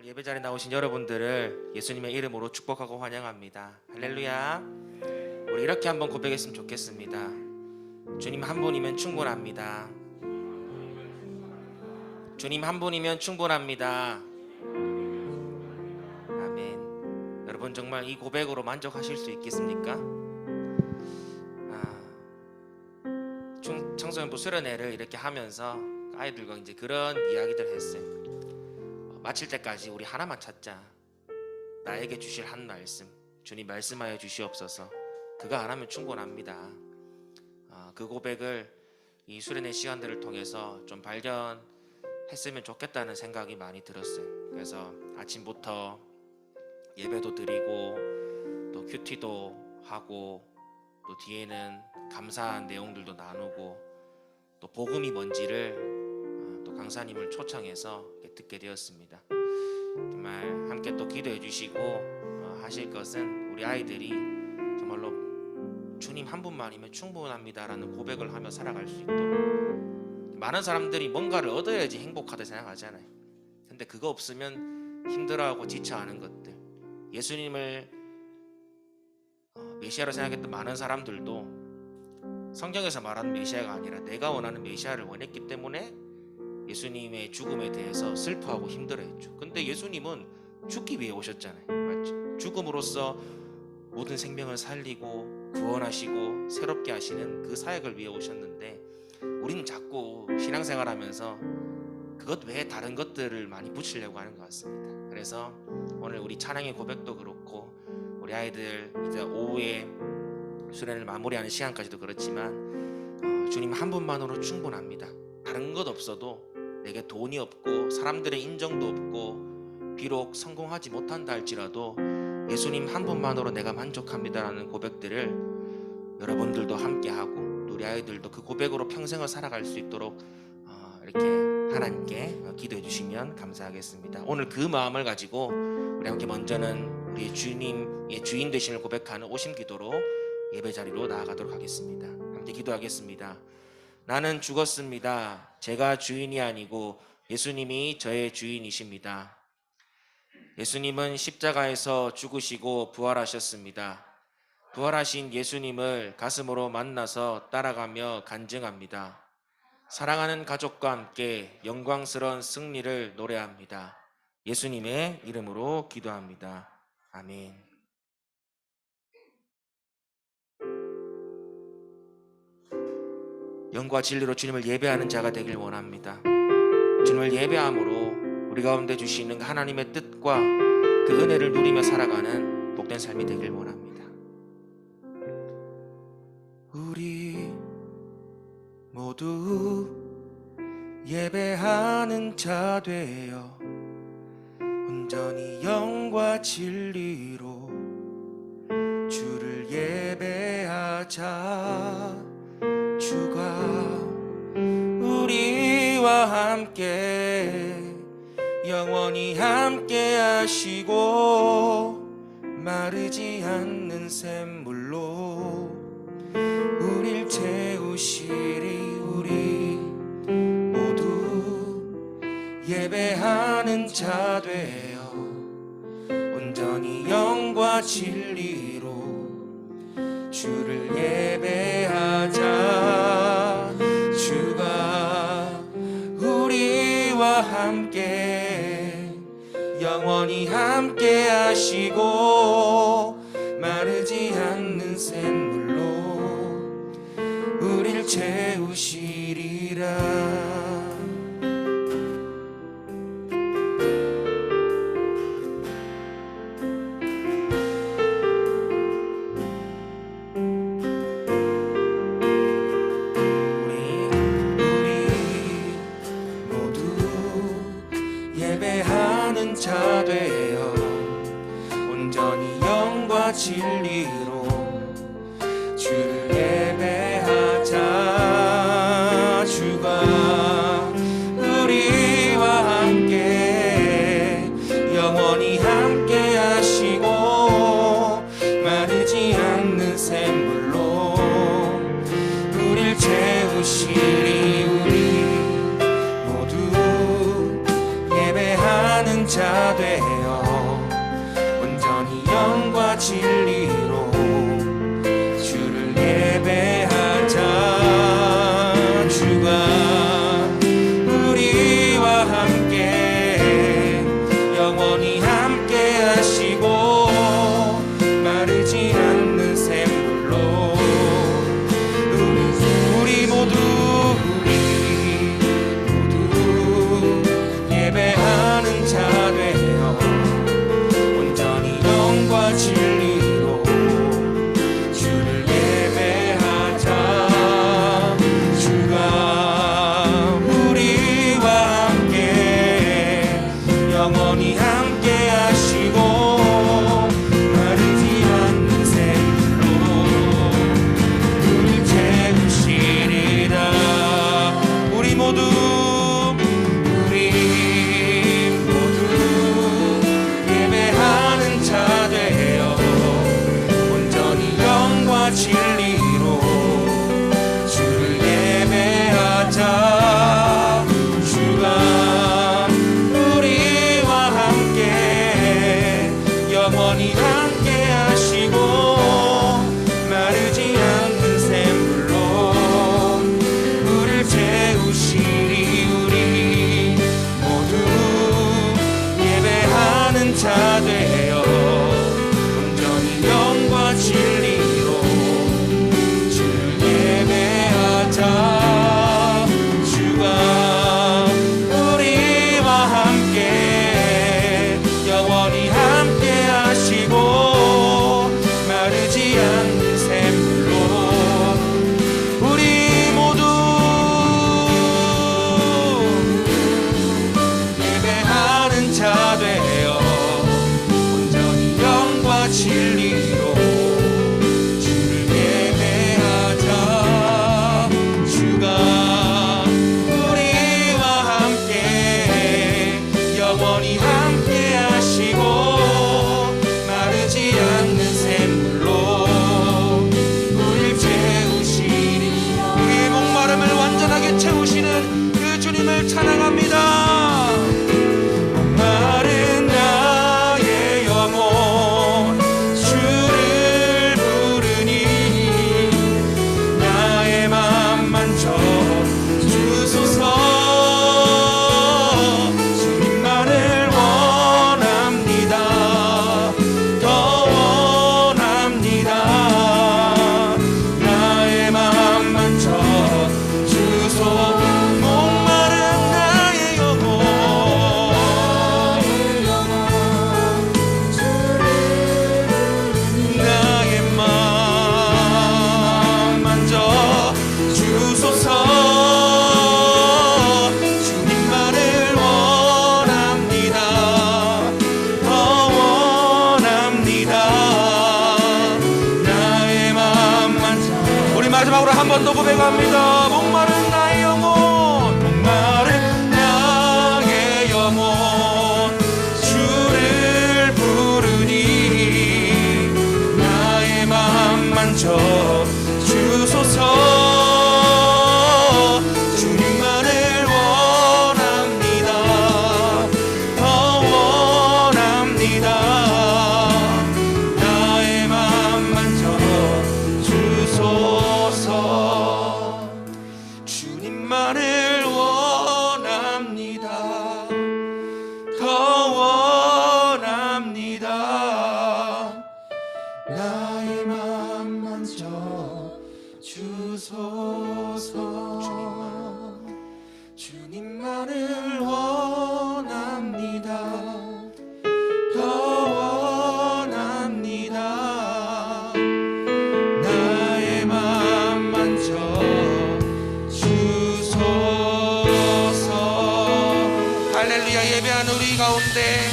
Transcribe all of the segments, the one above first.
예배자리에 나오신 여러분들을 예수님의 이름으로 축복하고 환영합니다. 할렐루야. 우리 이렇게 한번 고백했으면 좋겠습니다. 주님 한 분이면 충분합니다. 주님 한 분이면 충분합니다. 아멘. 여러분 정말 이 고백으로 만족하실 수 있겠습니까? 청소년부 수련회를 이렇게 하면서 아이들과 이제 그런 이야기들 했어요. 마칠 때까지 우리 하나만 찾자. 나에게 주실 한 말씀, 주님 말씀하여 주시옵소서. 그거 안 하면 충분합니다. 그 고백을 이 수련회 시간들을 통해서 좀 발견했으면 좋겠다는 생각이 많이 들었어요. 그래서 아침부터 예배도 드리고 또 큐티도 하고 또 뒤에는 감사한 내용들도 나누고 또 복음이 뭔지를 또 강사님을 초청해서 듣게 되었습니다. 정말 함께 또 기도해 주시고 하실 것은 우리 아이들이 정말로 주님 한 분만이면 충분합니다라는 고백을 하며 살아갈 수 있도록. 많은 사람들이 뭔가를 얻어야지 행복하다 생각하잖아요. 근데 그거 없으면 힘들어하고 지쳐하는 것들, 예수님을 메시아로 생각했던 많은 사람들도 성경에서 말하는 메시아가 아니라 내가 원하는 메시아를 원했기 때문에 예수님의 죽음에 대해서 슬퍼하고 힘들어했죠. 근데 예수님은 죽기 위해 오셨잖아요. 맞죠? 죽음으로써 모든 생명을 살리고 구원하시고 새롭게 하시는 그 사역을 위해 오셨는데, 우리는 자꾸 신앙생활하면서 그것 외에 다른 것들을 많이 붙이려고 하는 것 같습니다. 그래서 오늘 우리 찬양의 고백도 그렇고 우리 아이들 이제 오후에 수련을 마무리하는 시간까지도 그렇지만 주님 한 분만으로 충분합니다. 다른 것 없어도, 내게 돈이 없고 사람들의 인정도 없고 비록 성공하지 못한다 할지라도 예수님 한 분만으로 내가 만족합니다라는 고백들을 여러분들도 함께하고 우리 아이들도 그 고백으로 평생을 살아갈 수 있도록 이렇게 하나님께 기도해 주시면 감사하겠습니다. 오늘 그 마음을 가지고 우리 함께 먼저는 우리 주님의 주인 되심을 고백하는 오심기도로 예배자리로 나아가도록 하겠습니다. 함께 기도하겠습니다. 나는 죽었습니다. 제가 주인이 아니고 예수님이 저의 주인이십니다. 예수님은 십자가에서 죽으시고 부활하셨습니다. 부활하신 예수님을 가슴으로 만나서 따라가며 간증합니다. 사랑하는 가족과 함께 영광스러운 승리를 노래합니다. 예수님의 이름으로 기도합니다. 아멘. 영과 진리로 주님을 예배하는 자가 되길 원합니다. 주님을 예배함으로 우리 가운데 주시는 하나님의 뜻과 그 은혜를 누리며 살아가는 복된 삶이 되길 원합니다. 우리 모두 예배하는 자 되어 온전히 영과 진리로 주를 예배하자. 주가 우리와 함께 영원히 함께 하시고 마르지 않는 샘물로 우릴 채우시리. 우리 모두 예배하는 자 되어 온전히 영과 진리로 주를 예배하자. 주가 우리와 함께 영원히 함께 하시고 마르지 않는 샘물로 우릴 채우시리라. 자 되어 온전히 영과 진리로 주를 예배하자. 주가 우리와 함께 영원히 함께 하시고 마르지 않는 샘물로 우릴 채우시리. 우리 모두 예배하는 예배하는 자 되어 온전히 영과 진리로 주를 예배하자. 주가 우리와 함께 영원히 함께 하시고 마르지 않는 샘물로 우리 모두 예배하는 자 되어 온전히 영과 진리로 주를 예배하자. 주가 우리와 함께 영원히 함께 하시고 마르지 않는 샘물로 우리 채우시리라. 우리 모두 예배하는 자 되어 온전히 영과 진리로 주를 예배하자. 주가 우리와 함께 영원히 함께 하시고 마르지 않는 샘물로 우리를 채우시리. 우리 모두 예배하는 자 되어 온전히 영과 진리로 주를 예배하자. 주가 우리와 함께 영원히 함께 하시고 마르지 않는 샘물로 우리 모두 예배하는 자 되어 온전히 영과 진리로 주를 예배하자. 주가 우리와 함께 영원히 함께 하시고 마르지 않는 샘물로 우릴 채우시리. 우리의 목마름을 완전하게 채우시는 그 주님을 찬양합니다. 목마른 나의 영혼 주를 부르니 나의 맘 만져 주소서. 주님만을 원합니다. 더 원합니다. 나의 맘 만져 주소. 목마른 나의 영혼 나의 맘 만져 주소서. 주님만을 원합니다. 더 원합니다. 나의 맘 만져. 우리 마지막으로 한 번 더 고백합니다. 목마른 나의 영혼, 목마른 나의 영혼 주를 부르니 나의 맘 만져 주소서. 주님만을 원합니다. 더 원합니다. 나의 맘 만져 주소서. 주님만을 원합니다. 더 원합니다. 나의 맘 만져 주소서. 주님만을 원합니다. 더 원합니다. 나의 맘 만져 주소서. 할렐루야. 예배하는 우리 가운데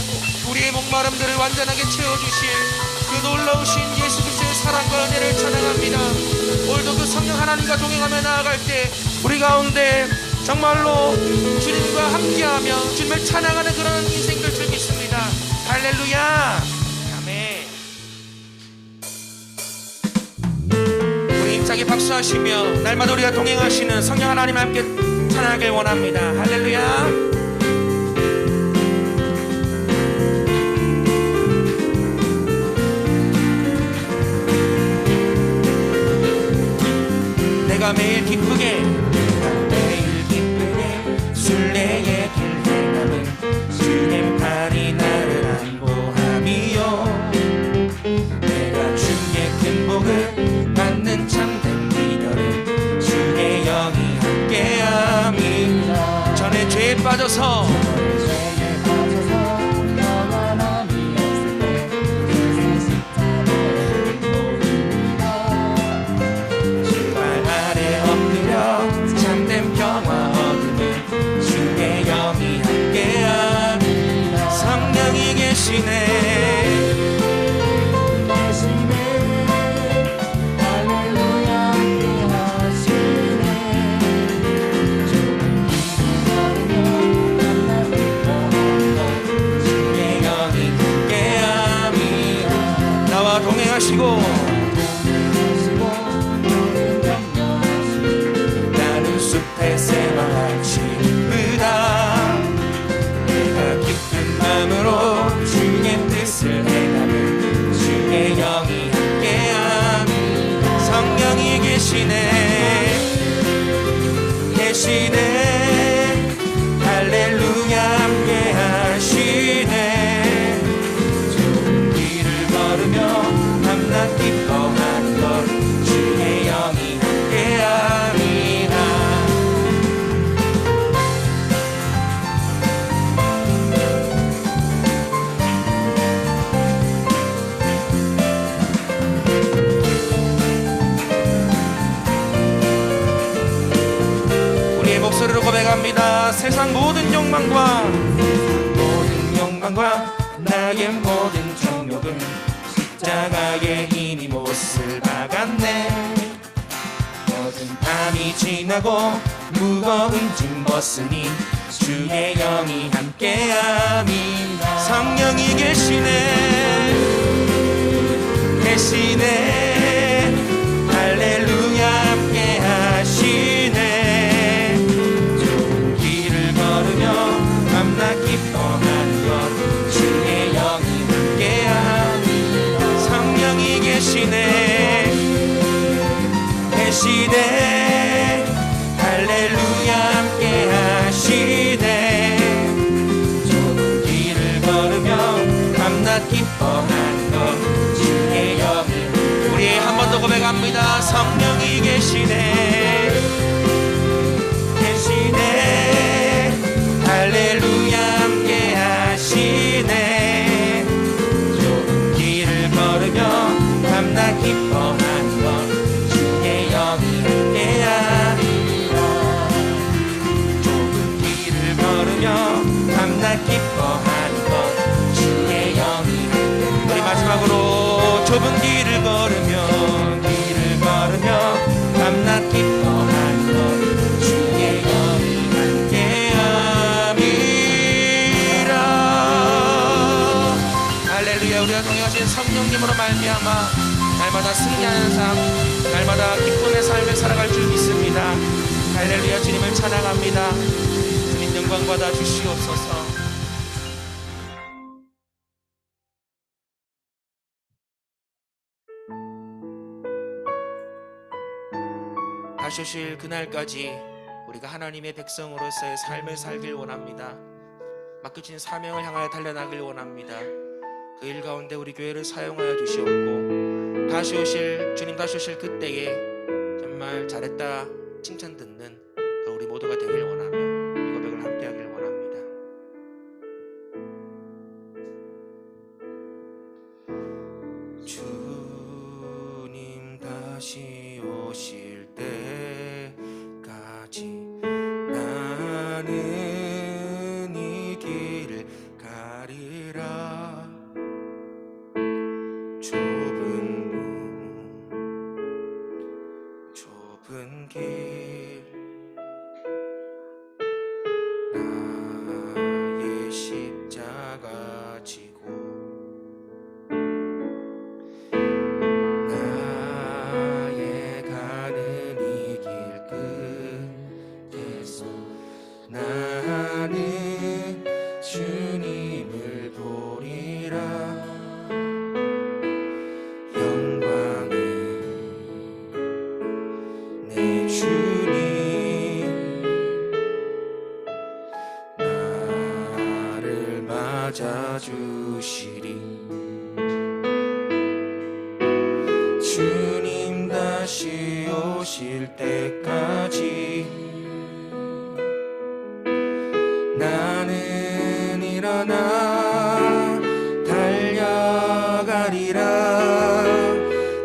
우리의 목마름들을 완전하게 채워주실 그 놀라우신 예수 그리스도의 사랑과 은혜를 찬양합니다. 오늘도 그 성령 하나님과 동행하며 나아갈 때 우리 가운데 정말로 주님과 함께하며 주님을 찬양하는 그런 인생들 줄 믿습니다. 할렐루야. 아멘. 우리 힘차게 박수하시며 날마다 우리가 동행하시는 성령 하나님 함께 찬양하길 원합니다. 할렐루야. 매일 기쁘게 순례의 길 행함은 주의 팔이 나를 안보함이요 내가 주의 큰 복을 받는 참된 비결은 주의 영이 함께함이 전에 죄에 빠져서 나와 동행하시고 나는 숲의 새와 같이 기쁘다 내가 기쁜 마음으로 주의 뜻을 행하는 주의 영이 함께함이 성령이 계시네 할렐루야 함께하시네 좋은 길을 걸으며 밤낮 기뻐하는 것 주의 영이 함께함이라 우리의 목소리로 고백합니다. 세상 모든 욕망과 나의 모든 정욕은 십자가에 이미 못을 박았네 모든 밤이 지나고 무거운 짐 벗으니 주의 영이 함께함이 성령이 계시네 할렐루야 함께하시네 좋은 길을 걸으며 밤낮 기뻐하는 것 주의 영이 함께함이 성령이 계시네 할렐루야 함께하시네 좋은 길을 걸으며 밤낮 기뻐하는 것 주의 영이 우리 한 번 더 고백합니다. 성령이 계시네 할렐루야 함께하시네 좋은 길을 걸으며 밤낮 기뻐하는 것 주의 영이 함께하리라 좁은 길을 걸으며 밤낮 기뻐하는 것 주의 영이 우리 마지막으로 좁은 길을 걸으며 밤낮 기뻐하는 것 주의 영이 함께함이라 할렐루야 우리가 동행하신 성령님으로 말미암아 날마다 승리하는 삶 날마다 기쁨의 삶을 살아갈 줄 믿습니다. 할렐루야 주님을 찬양합니다. 주님 영광 받아 주시옵소서. 다시 오실 그날까지 우리가 하나님의 백성으로서의 삶을 살길 원합니다. 맡겨진 사명을 향하여 달려나길 원합니다. 그 일 가운데 우리 교회를 사용하여 주시옵고 주님 다시 오실 그때에 정말 잘했다 칭찬 듣는 우리 모두가 되길 원하며 이 고백을 함께 하길 원합니다. 주님 다시 오실 때까지 나는 이 길을 가리라. 좁은 길 나의 십자가 지고 나의 가는 이 길 끝에서 나는 주님을 보리라. 영광은 내 주 맞아주시리. 주님 다시 오실 때까지 나는 일어나 달려가리라.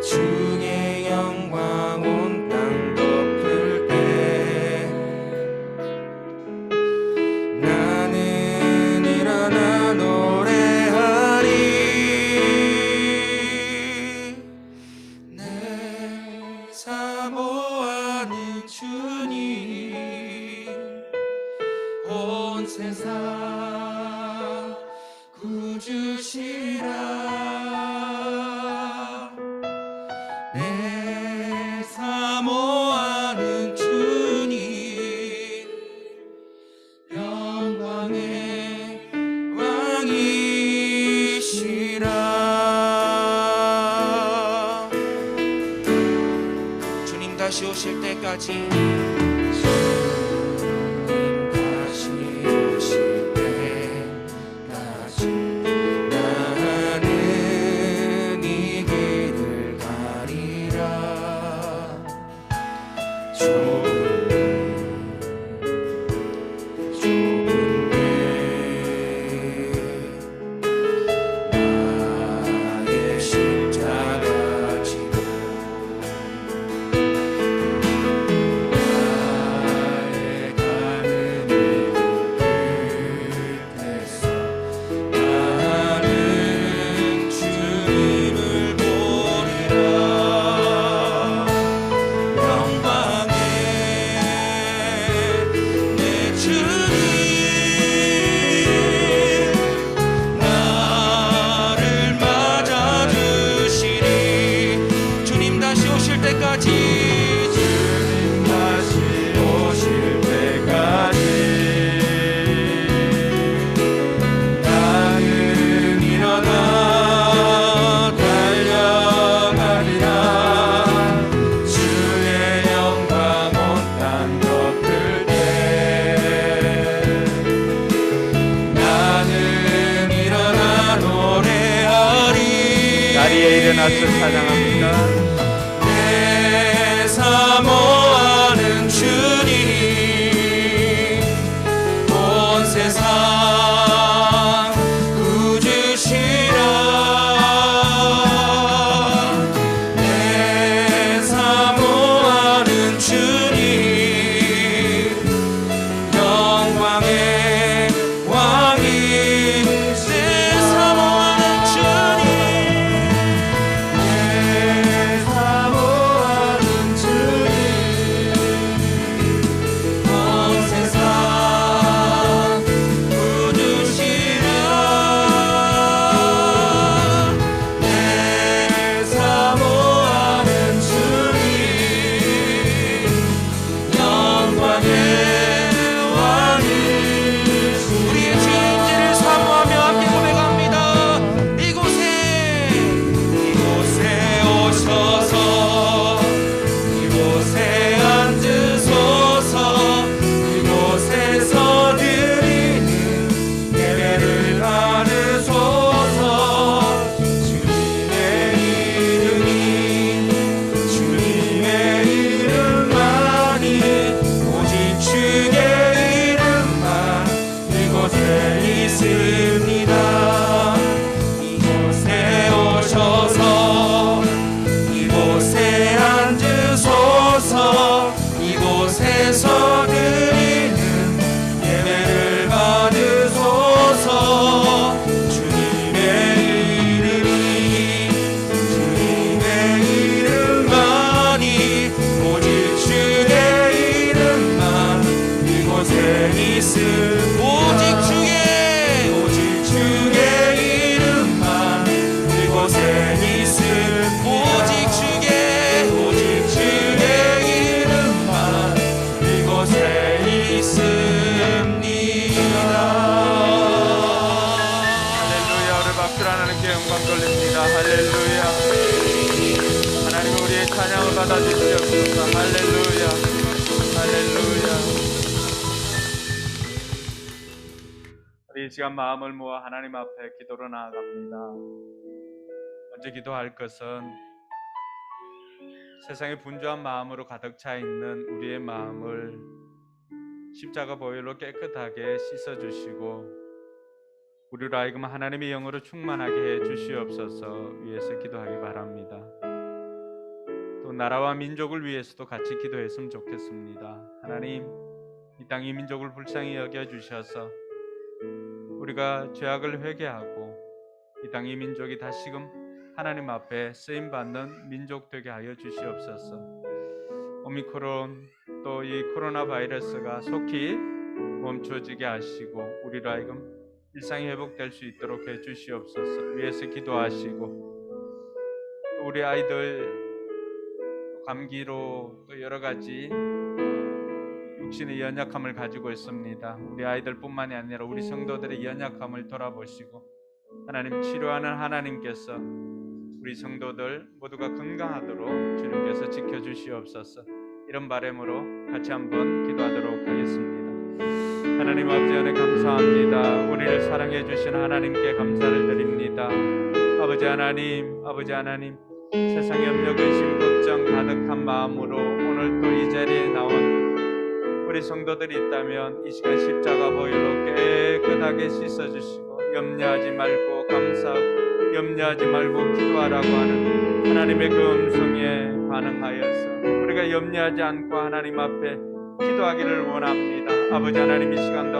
주의 영광 온 땅 덮을 때 나는 일어나 노래하리. 내 사모하는 주님 온 세상 구주시라. 내 사모하는 주님 영광의 왕이시라. 주님 다시 오실 때까지 일어나서 찬양합니다. 내 사모하는 주님 온 세상 구주시라. 내 사모하는 주님 영광의 왕이. 내 사모하는 주님 받아주시옵소서. 할렐루야, 할렐루야. 우리 우리 이 시간 마음을 모아 하나님 앞에 기도로 나아갑니다. 먼저 기도할 것은 세상에 분주한 마음으로 가득 차 있는 우리의 마음을 십자가 보혈로 깨끗하게 씻어주시고 우리로 하여금 하나님의 영으로 충만하게 해 주시옵소서 위해서 기도하기 바랍니다. 또 나라와 민족을 위해서도 같이 기도했으면 좋겠습니다. 하나님, 이 땅 이 민족을 불쌍히 여겨주셔서 우리가 죄악을 회개하고 이 땅 이 민족이 다시금 하나님 앞에 쓰임받는 민족 되게 하여 주시옵소서. 오미크론 또 이 코로나 바이러스가 속히 멈춰지게 하시고 우리로 하여금 일상이 회복될 수 있도록 해 주시옵소서 위해서 기도하시고 또 우리 아이들 감기로 또 여러 가지 육신의 연약함을 가지고 있습니다. 우리 아이들뿐만이 아니라 우리 성도들의 연약함을 돌아보시고 하나님 치료하는 하나님께서 우리 성도들 모두가 건강하도록 주님께서 지켜주시옵소서. 이런 바람으로 같이 한번 기도하도록 하겠습니다. 하나님 아버지 은혜 감사합니다. 우리를 사랑해 주신 하나님께 감사를 드립니다. 아버지 하나님 세상의 염려 근심 걱정 가득한 마음으로 오늘 또 이 자리에 나온 우리 성도들이 있다면 이 시간 십자가 보혈로 깨끗하게 씻어주시고 염려하지 말고 감사하고 염려하지 말고 기도하라고 하는 하나님의 그 음성에 반응하여서 우리가 염려하지 않고 하나님 앞에 기도하기를 원합니다. 아버지 하나님 이 시간도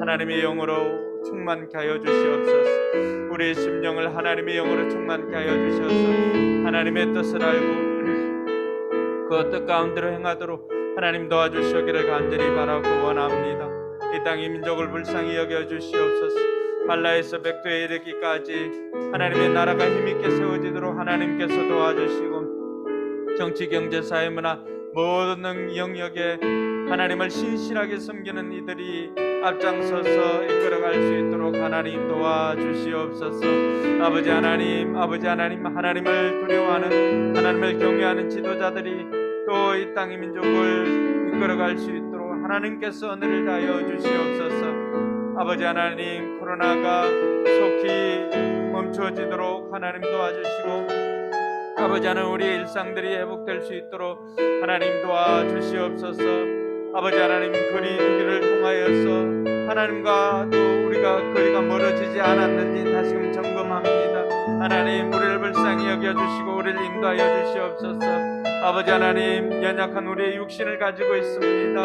하나님의 영으로 충만케 하여 주시옵소서. 우리의 심령을 하나님의 영으로 충만케 하여 주셔서 하나님의 뜻을 알고 그 뜻 가운데로 행하도록 하나님 도와주시기를 간절히 바라고 원합니다. 이 땅의 민족을 불쌍히 여겨주시옵소서. 발라에서 백도에 이르기까지 하나님의 나라가 힘있게 세워지도록 하나님께서 도와주시고 정치, 경제, 사회, 문화 모든 영역에 하나님을 신실하게 섬기는 이들이 앞장서서 이끌어갈 수 있도록 하나님 도와주시옵소서. 아버지 하나님 하나님을 두려워하는 하나님을 경외하는 지도자들이 또 이 땅의 민족을 이끌어갈 수 있도록 하나님께서 은혜를 다하여 주시옵소서. 아버지 하나님 코로나가 속히 멈춰지도록 하나님 도와주시고 아버지 하나님 우리의 일상들이 회복될 수 있도록 하나님 도와주시옵소서. 아버지 하나님 거리 두기를 통하여서 하나님과 또 우리가 거리가 멀어지지 않았는지 다시금 점검합니다. 하나님 우리를 불쌍히 여겨주시고 우리를 인도하여 주시옵소서. 아버지 하나님 연약한 우리의 육신을 가지고 있습니다.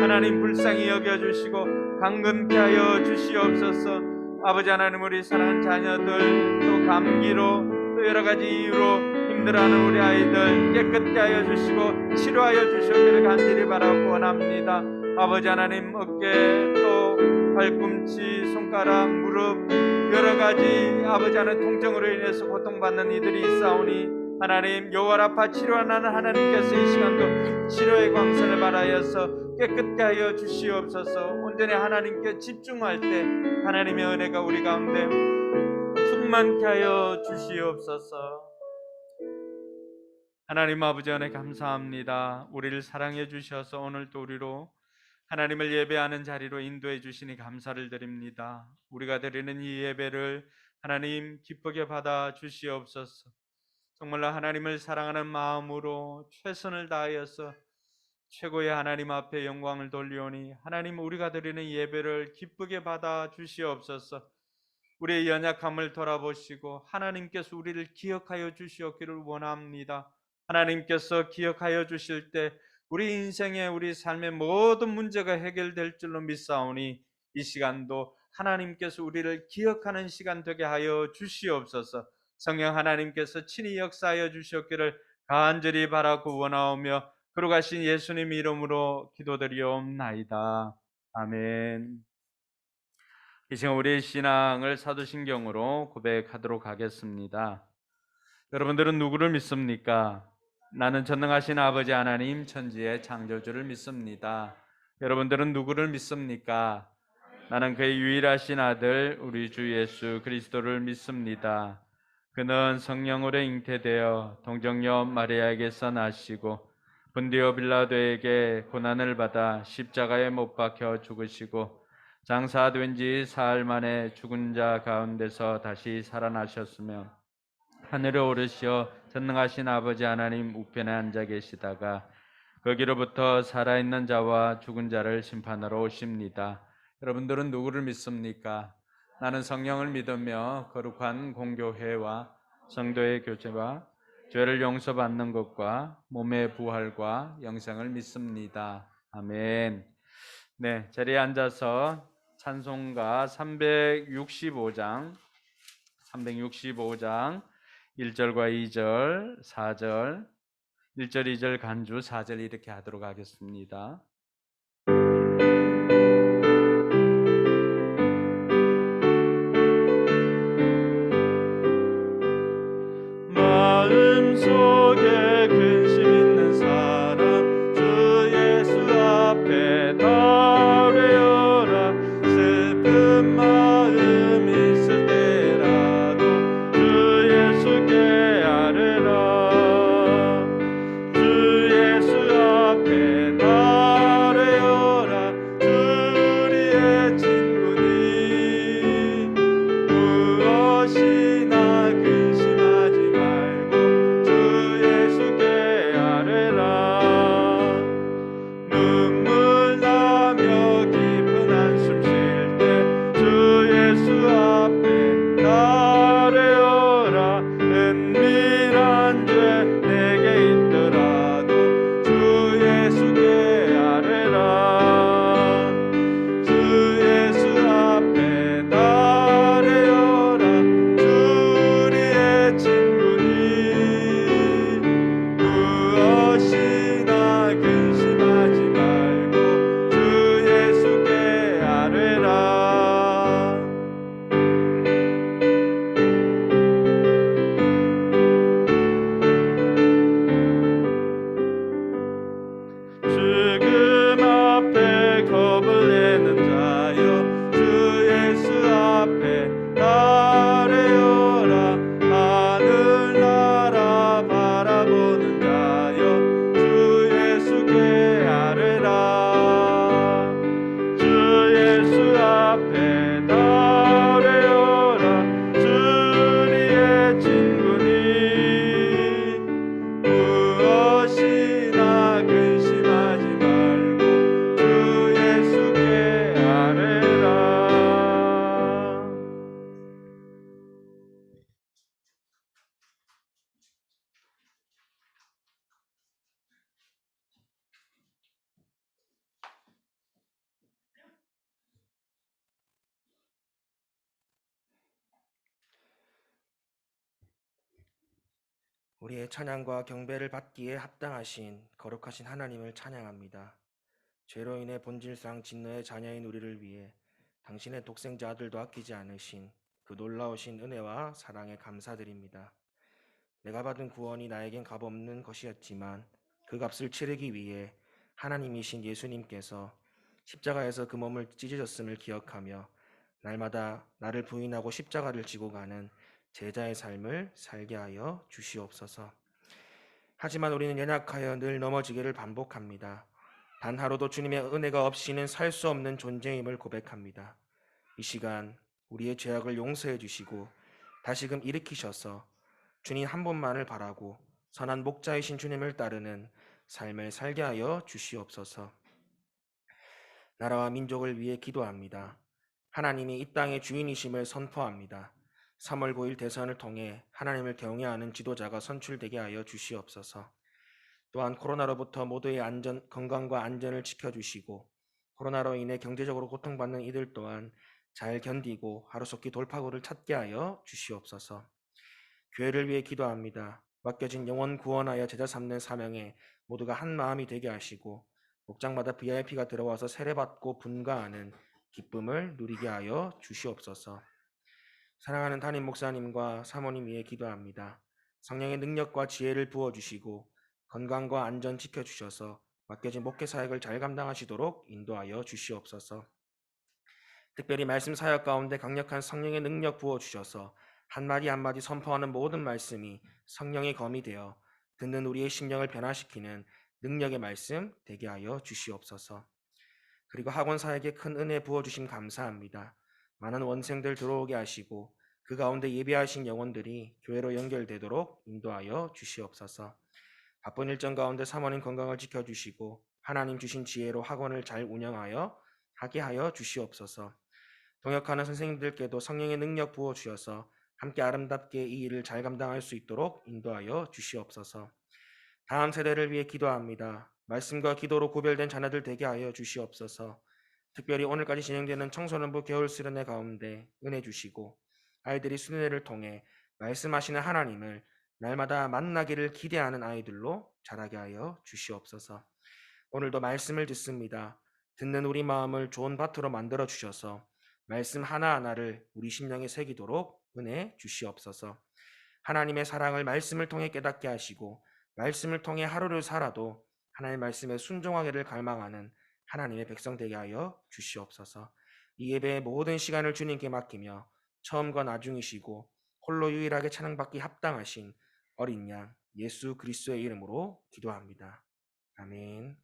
하나님 불쌍히 여겨주시고 강건케 하여 주시옵소서. 아버지 하나님 우리 사랑하는 자녀들 또 감기로 또 여러가지 이유로 힘들어하는 우리 아이들 깨끗게 하여 주시고 치료하여 주시기를 간절히 바라고 원합니다. 아버지 하나님 어깨 또 발꿈치 손가락 무릎 여러가지 아버지 하나님 통증으로 인해서 고통받는 이들이 있사오니 하나님 요아라파 치료하는 하나님께서 이 시간도 치료의 광선을 발하여서 깨끗게 하여 주시옵소서. 온전히 하나님께 집중할 때 하나님의 은혜가 우리 가운데 충만케 하여 주시옵소서. 하나님 아버지 은혜 감사합니다. 우리를 사랑해 주셔서 오늘도 우리로 하나님을 예배하는 자리로 인도해 주시니 감사를 드립니다. 우리가 드리는 이 예배를 하나님 기쁘게 받아 주시옵소서. 정말로 하나님을 사랑하는 마음으로 최선을 다하여서 최고의 하나님 앞에 영광을 돌리오니 하나님 우리가 드리는 예배를 기쁘게 받아 주시옵소서. 우리의 연약함을 돌아보시고 하나님께서 우리를 기억하여 주시옵기를 원합니다. 하나님께서 기억하여 주실 때 우리 인생의 우리 삶의 모든 문제가 해결될 줄로 믿사오니 이 시간도 하나님께서 우리를 기억하는 시간 되게 하여 주시옵소서. 성령 하나님께서 친히 역사하여 주셨기를 간절히 바라고 원하오며 그러가신 예수님 이름으로 기도드리옵나이다. 아멘. 이 시간 우리의 신앙을 사도신경으로 고백하도록 하겠습니다. 여러분들은 누구를 믿습니까? 나는 전능하신 아버지 하나님 천지의 창조주를 믿습니다. 여러분들은 누구를 믿습니까? 나는 그의 유일하신 아들 우리 주 예수 그리스도를 믿습니다. 그는 성령으로 잉태되어 동정녀 마리아에게서 나시고 본디오 빌라도에게 고난을 받아 십자가에 못 박혀 죽으시고 장사된 지 사흘 만에 죽은 자 가운데서 다시 살아나셨으며 하늘에 오르시어 전능하신 아버지 하나님 우편에 앉아 계시다가 거기로부터 살아있는 자와 죽은 자를 심판하러 오십니다. 여러분들은 누구를 믿습니까? 나는 성령을 믿으며 거룩한 공교회와 성도의 교제와 죄를 용서받는 것과 몸의 부활과 영생을 믿습니다. 아멘. 네, 자리에 앉아서 찬송가 365장 1절과 2절, 4절, 1절, 2절 간주, 4절 이렇게 하도록 하겠습니다. 마음속에 근심 있는 사람 주 예수 앞에 나아뢰어라. 슬픈 마음 있을 때라도 주 예수께 아뢰라. 주 예수 앞에 나아뢰어라. 주리의 친구니 무엇이나 근심하지 말고 주 예수께 아뢰라. 눈물 나며 깊은 한숨 쉴 때 주 예수 앞에 나아뢰어라. 은밀한 죄 내게 있더라도 주 예수께 아뢰라. 주 예수 앞에 나아뢰어라. 주리의 친구니 무엇이나 근심하지 말고 주 예수께 아뢰라. 죽음 앞에 겁을 내는 자여 주 예수 앞에 나아뢰어라. 하늘나라 바라보는 자여 주 예수께 아뢰라. 주 예수 앞에 나아뢰어라. 주리의 친구니 무엇이나 근심하지 말고 주 예수께 아뢰라. 우리의 찬양과 경배를 받기에 합당하신 거룩하신 하나님을 찬양합니다. 죄로 인해 본질상 진노의 자녀인 우리를 위해 당신의 독생자 아들도 아끼지 않으신 그 놀라우신 은혜와 사랑에 감사드립니다. 내가 받은 구원이 나에겐 값없는 것이었지만 그 값을 치르기 위해 하나님이신 예수님께서 십자가에서 그 몸을 찢으셨음을 기억하며 날마다 나를 부인하고 십자가를 지고 가는 제자의 삶을 살게 하여 주시옵소서. 하지만 우리는 연약하여 늘 넘어지기를 반복합니다. 단 하루도 주님의 은혜가 없이는 살 수 없는 존재임을 고백합니다. 이 시간 우리의 죄악을 용서해 주시고 다시금 일으키셔서 주님 한 분만을 바라고 선한 목자이신 주님을 따르는 삶을 살게 하여 주시옵소서. 나라와 민족을 위해 기도합니다. 하나님이 이 땅의 주인이심을 선포합니다. 3월 9일 대선을 통해 하나님을 경외하는 지도자가 선출되게 하여 주시옵소서. 또한 코로나로부터 모두의 건강과 안전을 지켜주시고 코로나로 인해 경제적으로 고통받는 이들 또한 잘 견디고 하루속히 돌파구를 찾게 하여 주시옵소서. 교회를 위해 기도합니다. 맡겨진 영혼 구원하여 제자 삼는 사명에 모두가 한 마음이 되게 하시고 목장마다 VIP가 들어와서 세례받고 분가하는 기쁨을 누리게 하여 주시옵소서. 사랑하는 담임 목사님과 사모님 위해 기도합니다. 성령의 능력과 지혜를 부어주시고 건강과 안전 지켜주셔서 맡겨진 목회 사역을 잘 감당하시도록 인도하여 주시옵소서. 특별히 말씀 사역 가운데 강력한 성령의 능력 부어주셔서 한마디 한마디 선포하는 모든 말씀이 성령의 검이 되어 듣는 우리의 심령을 변화시키는 능력의 말씀 되게 하여 주시옵소서. 그리고 학원사에게 큰 은혜 부어주심 감사합니다. 많은 원생들 들어오게 하시고 그 가운데 예비하신 영혼들이 교회로 연결되도록 인도하여 주시옵소서. 바쁜 일정 가운데 사모님 건강을 지켜주시고 하나님 주신 지혜로 학원을 잘 운영하여 하게 하여 주시옵소서. 동역하는 선생님들께도 성령의 능력 부어 주셔서 함께 아름답게 이 일을 잘 감당할 수 있도록 인도하여 주시옵소서. 다음 세대를 위해 기도합니다. 말씀과 기도로 구별된 자녀들 되게 하여 주시옵소서. 특별히 오늘까지 진행되는 청소년부 겨울 수련회 가운데 은혜 주시고 아이들이 수련회를 통해 말씀하시는 하나님을 날마다 만나기를 기대하는 아이들로 자라게 하여 주시옵소서. 오늘도 말씀을 듣습니다. 듣는 우리 마음을 좋은 밭으로 만들어 주셔서 말씀 하나하나를 우리 심령에 새기도록 은혜 주시옵소서. 하나님의 사랑을 말씀을 통해 깨닫게 하시고 말씀을 통해 하루를 살아도 하나님의 말씀에 순종하기를 갈망하는 하나님의 백성 되게 하여 주시옵소서. 이 예배의 모든 시간을 주님께 맡기며 처음과 나중이시고 홀로 유일하게 찬양받기 합당하신 어린 양 예수 그리스도의 이름으로 기도합니다. 아멘.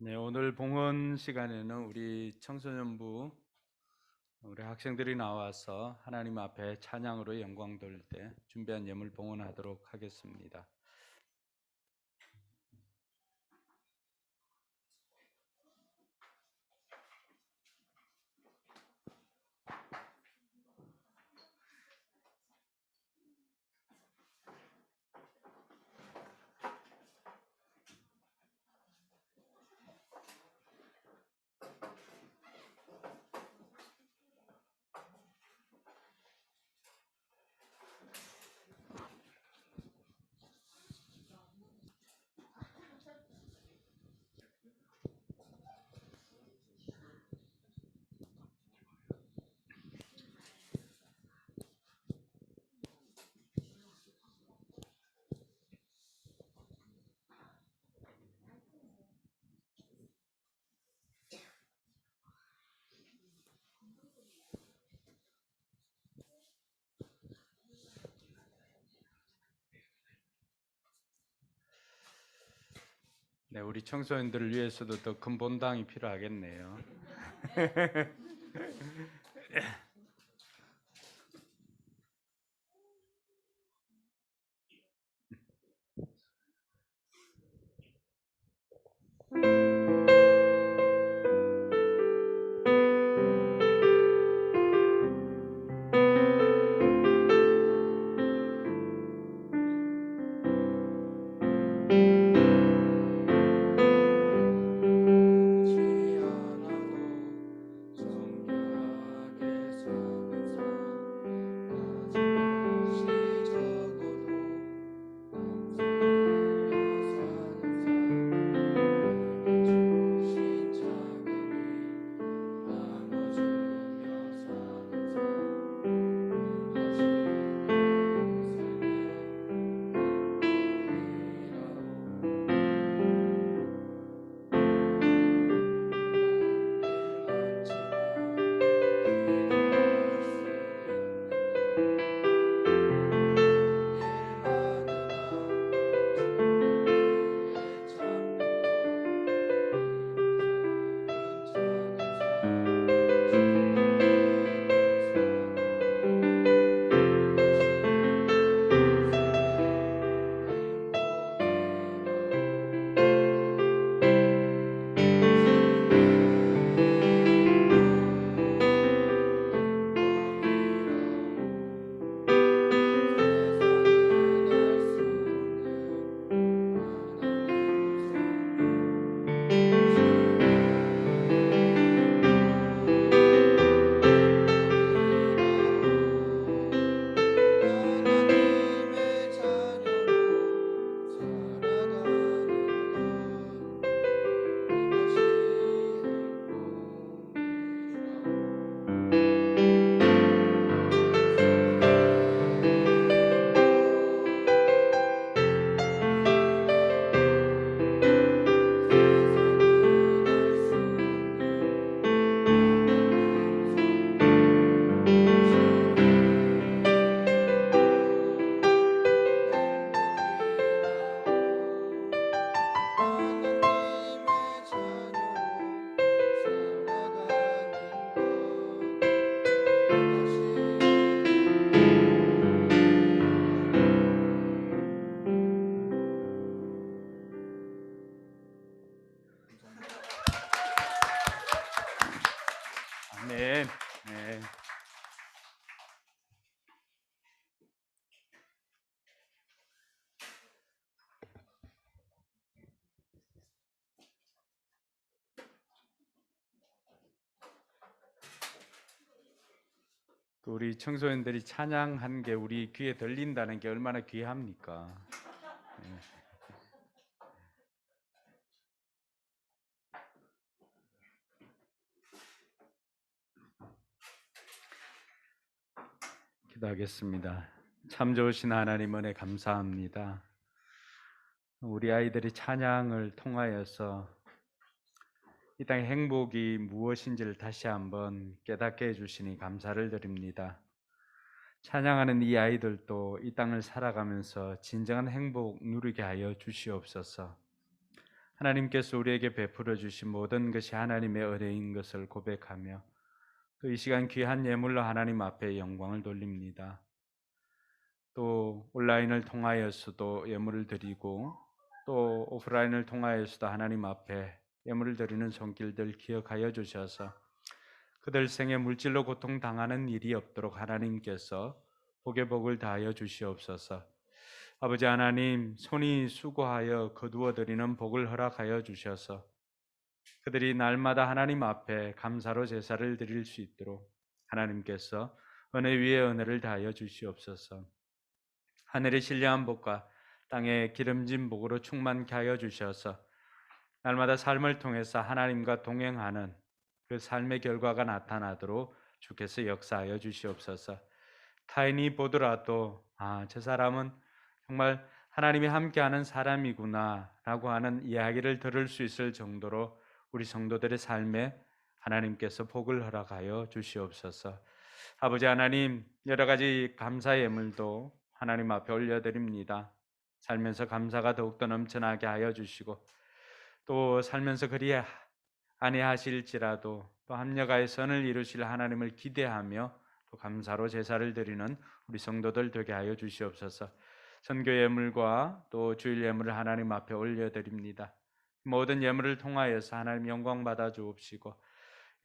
네, 오늘 봉헌 시간에는 우리 청소년부 우리 학생들이 나와서 하나님 앞에 찬양으로 영광 돌릴 때 준비한 예물 봉헌하도록 하겠습니다. 네, 우리 청소년들을 위해서도 더 큰 본당이 필요하겠네요. 정결하게 또 우리 청소년들이 찬양한 게 우리 귀에 들린다는 게 얼마나 귀합니까? 예. 기도하겠습니다. 참 좋으신 하나님 은혜 감사합니다. 우리 아이들이 찬양을 통하여서 이 땅의 행복이 무엇인지를 다시 한번 깨닫게 해주시니 감사를 드립니다. 찬양하는 이 아이들도 이 땅을 살아가면서 진정한 행복 누리게 하여 주시옵소서. 하나님께서 우리에게 베풀어 주신 모든 것이 하나님의 은혜인 것을 고백하며 또 이 시간 귀한 예물로 하나님 앞에 영광을 돌립니다. 또 온라인을 통하여서도 예물을 드리고 또 오프라인을 통하여서도 하나님 앞에 예물을 드리는 손길들 기억하여 주셔서 그들 생에 물질로 고통당하는 일이 없도록 하나님께서 복의 복을 다하여 주시옵소서. 아버지 하나님, 손이 수고하여 거두어 드리는 복을 허락하여 주셔서 그들이 날마다 하나님 앞에 감사로 제사를 드릴 수 있도록 하나님께서 은혜 위에 은혜를 다하여 주시옵소서. 하늘의 신령한 복과 땅의 기름진 복으로 충만케 하여 주셔서 날마다 삶을 통해서 하나님과 동행하는 그 삶의 결과가 나타나도록 주께서 역사하여 주시옵소서. 타인이 보더라도 저 사람은 정말 하나님이 함께하는 사람이구나 라고 하는 이야기를 들을 수 있을 정도로 우리 성도들의 삶에 하나님께서 복을 허락하여 주시옵소서. 아버지 하나님, 여러 가지 감사 예물도 하나님 앞에 올려드립니다. 살면서 감사가 더욱더 넘쳐나게 하여 주시고 또 살면서 그리 아니하실지라도 또 합력하여 선을 이루실 하나님을 기대하며 또 감사로 제사를 드리는 우리 성도들 되게 하여 주시옵소서. 선교 예물과 또 주일 예물을 하나님 앞에 올려드립니다. 모든 예물을 통하여서 하나님 영광 받아 주옵시고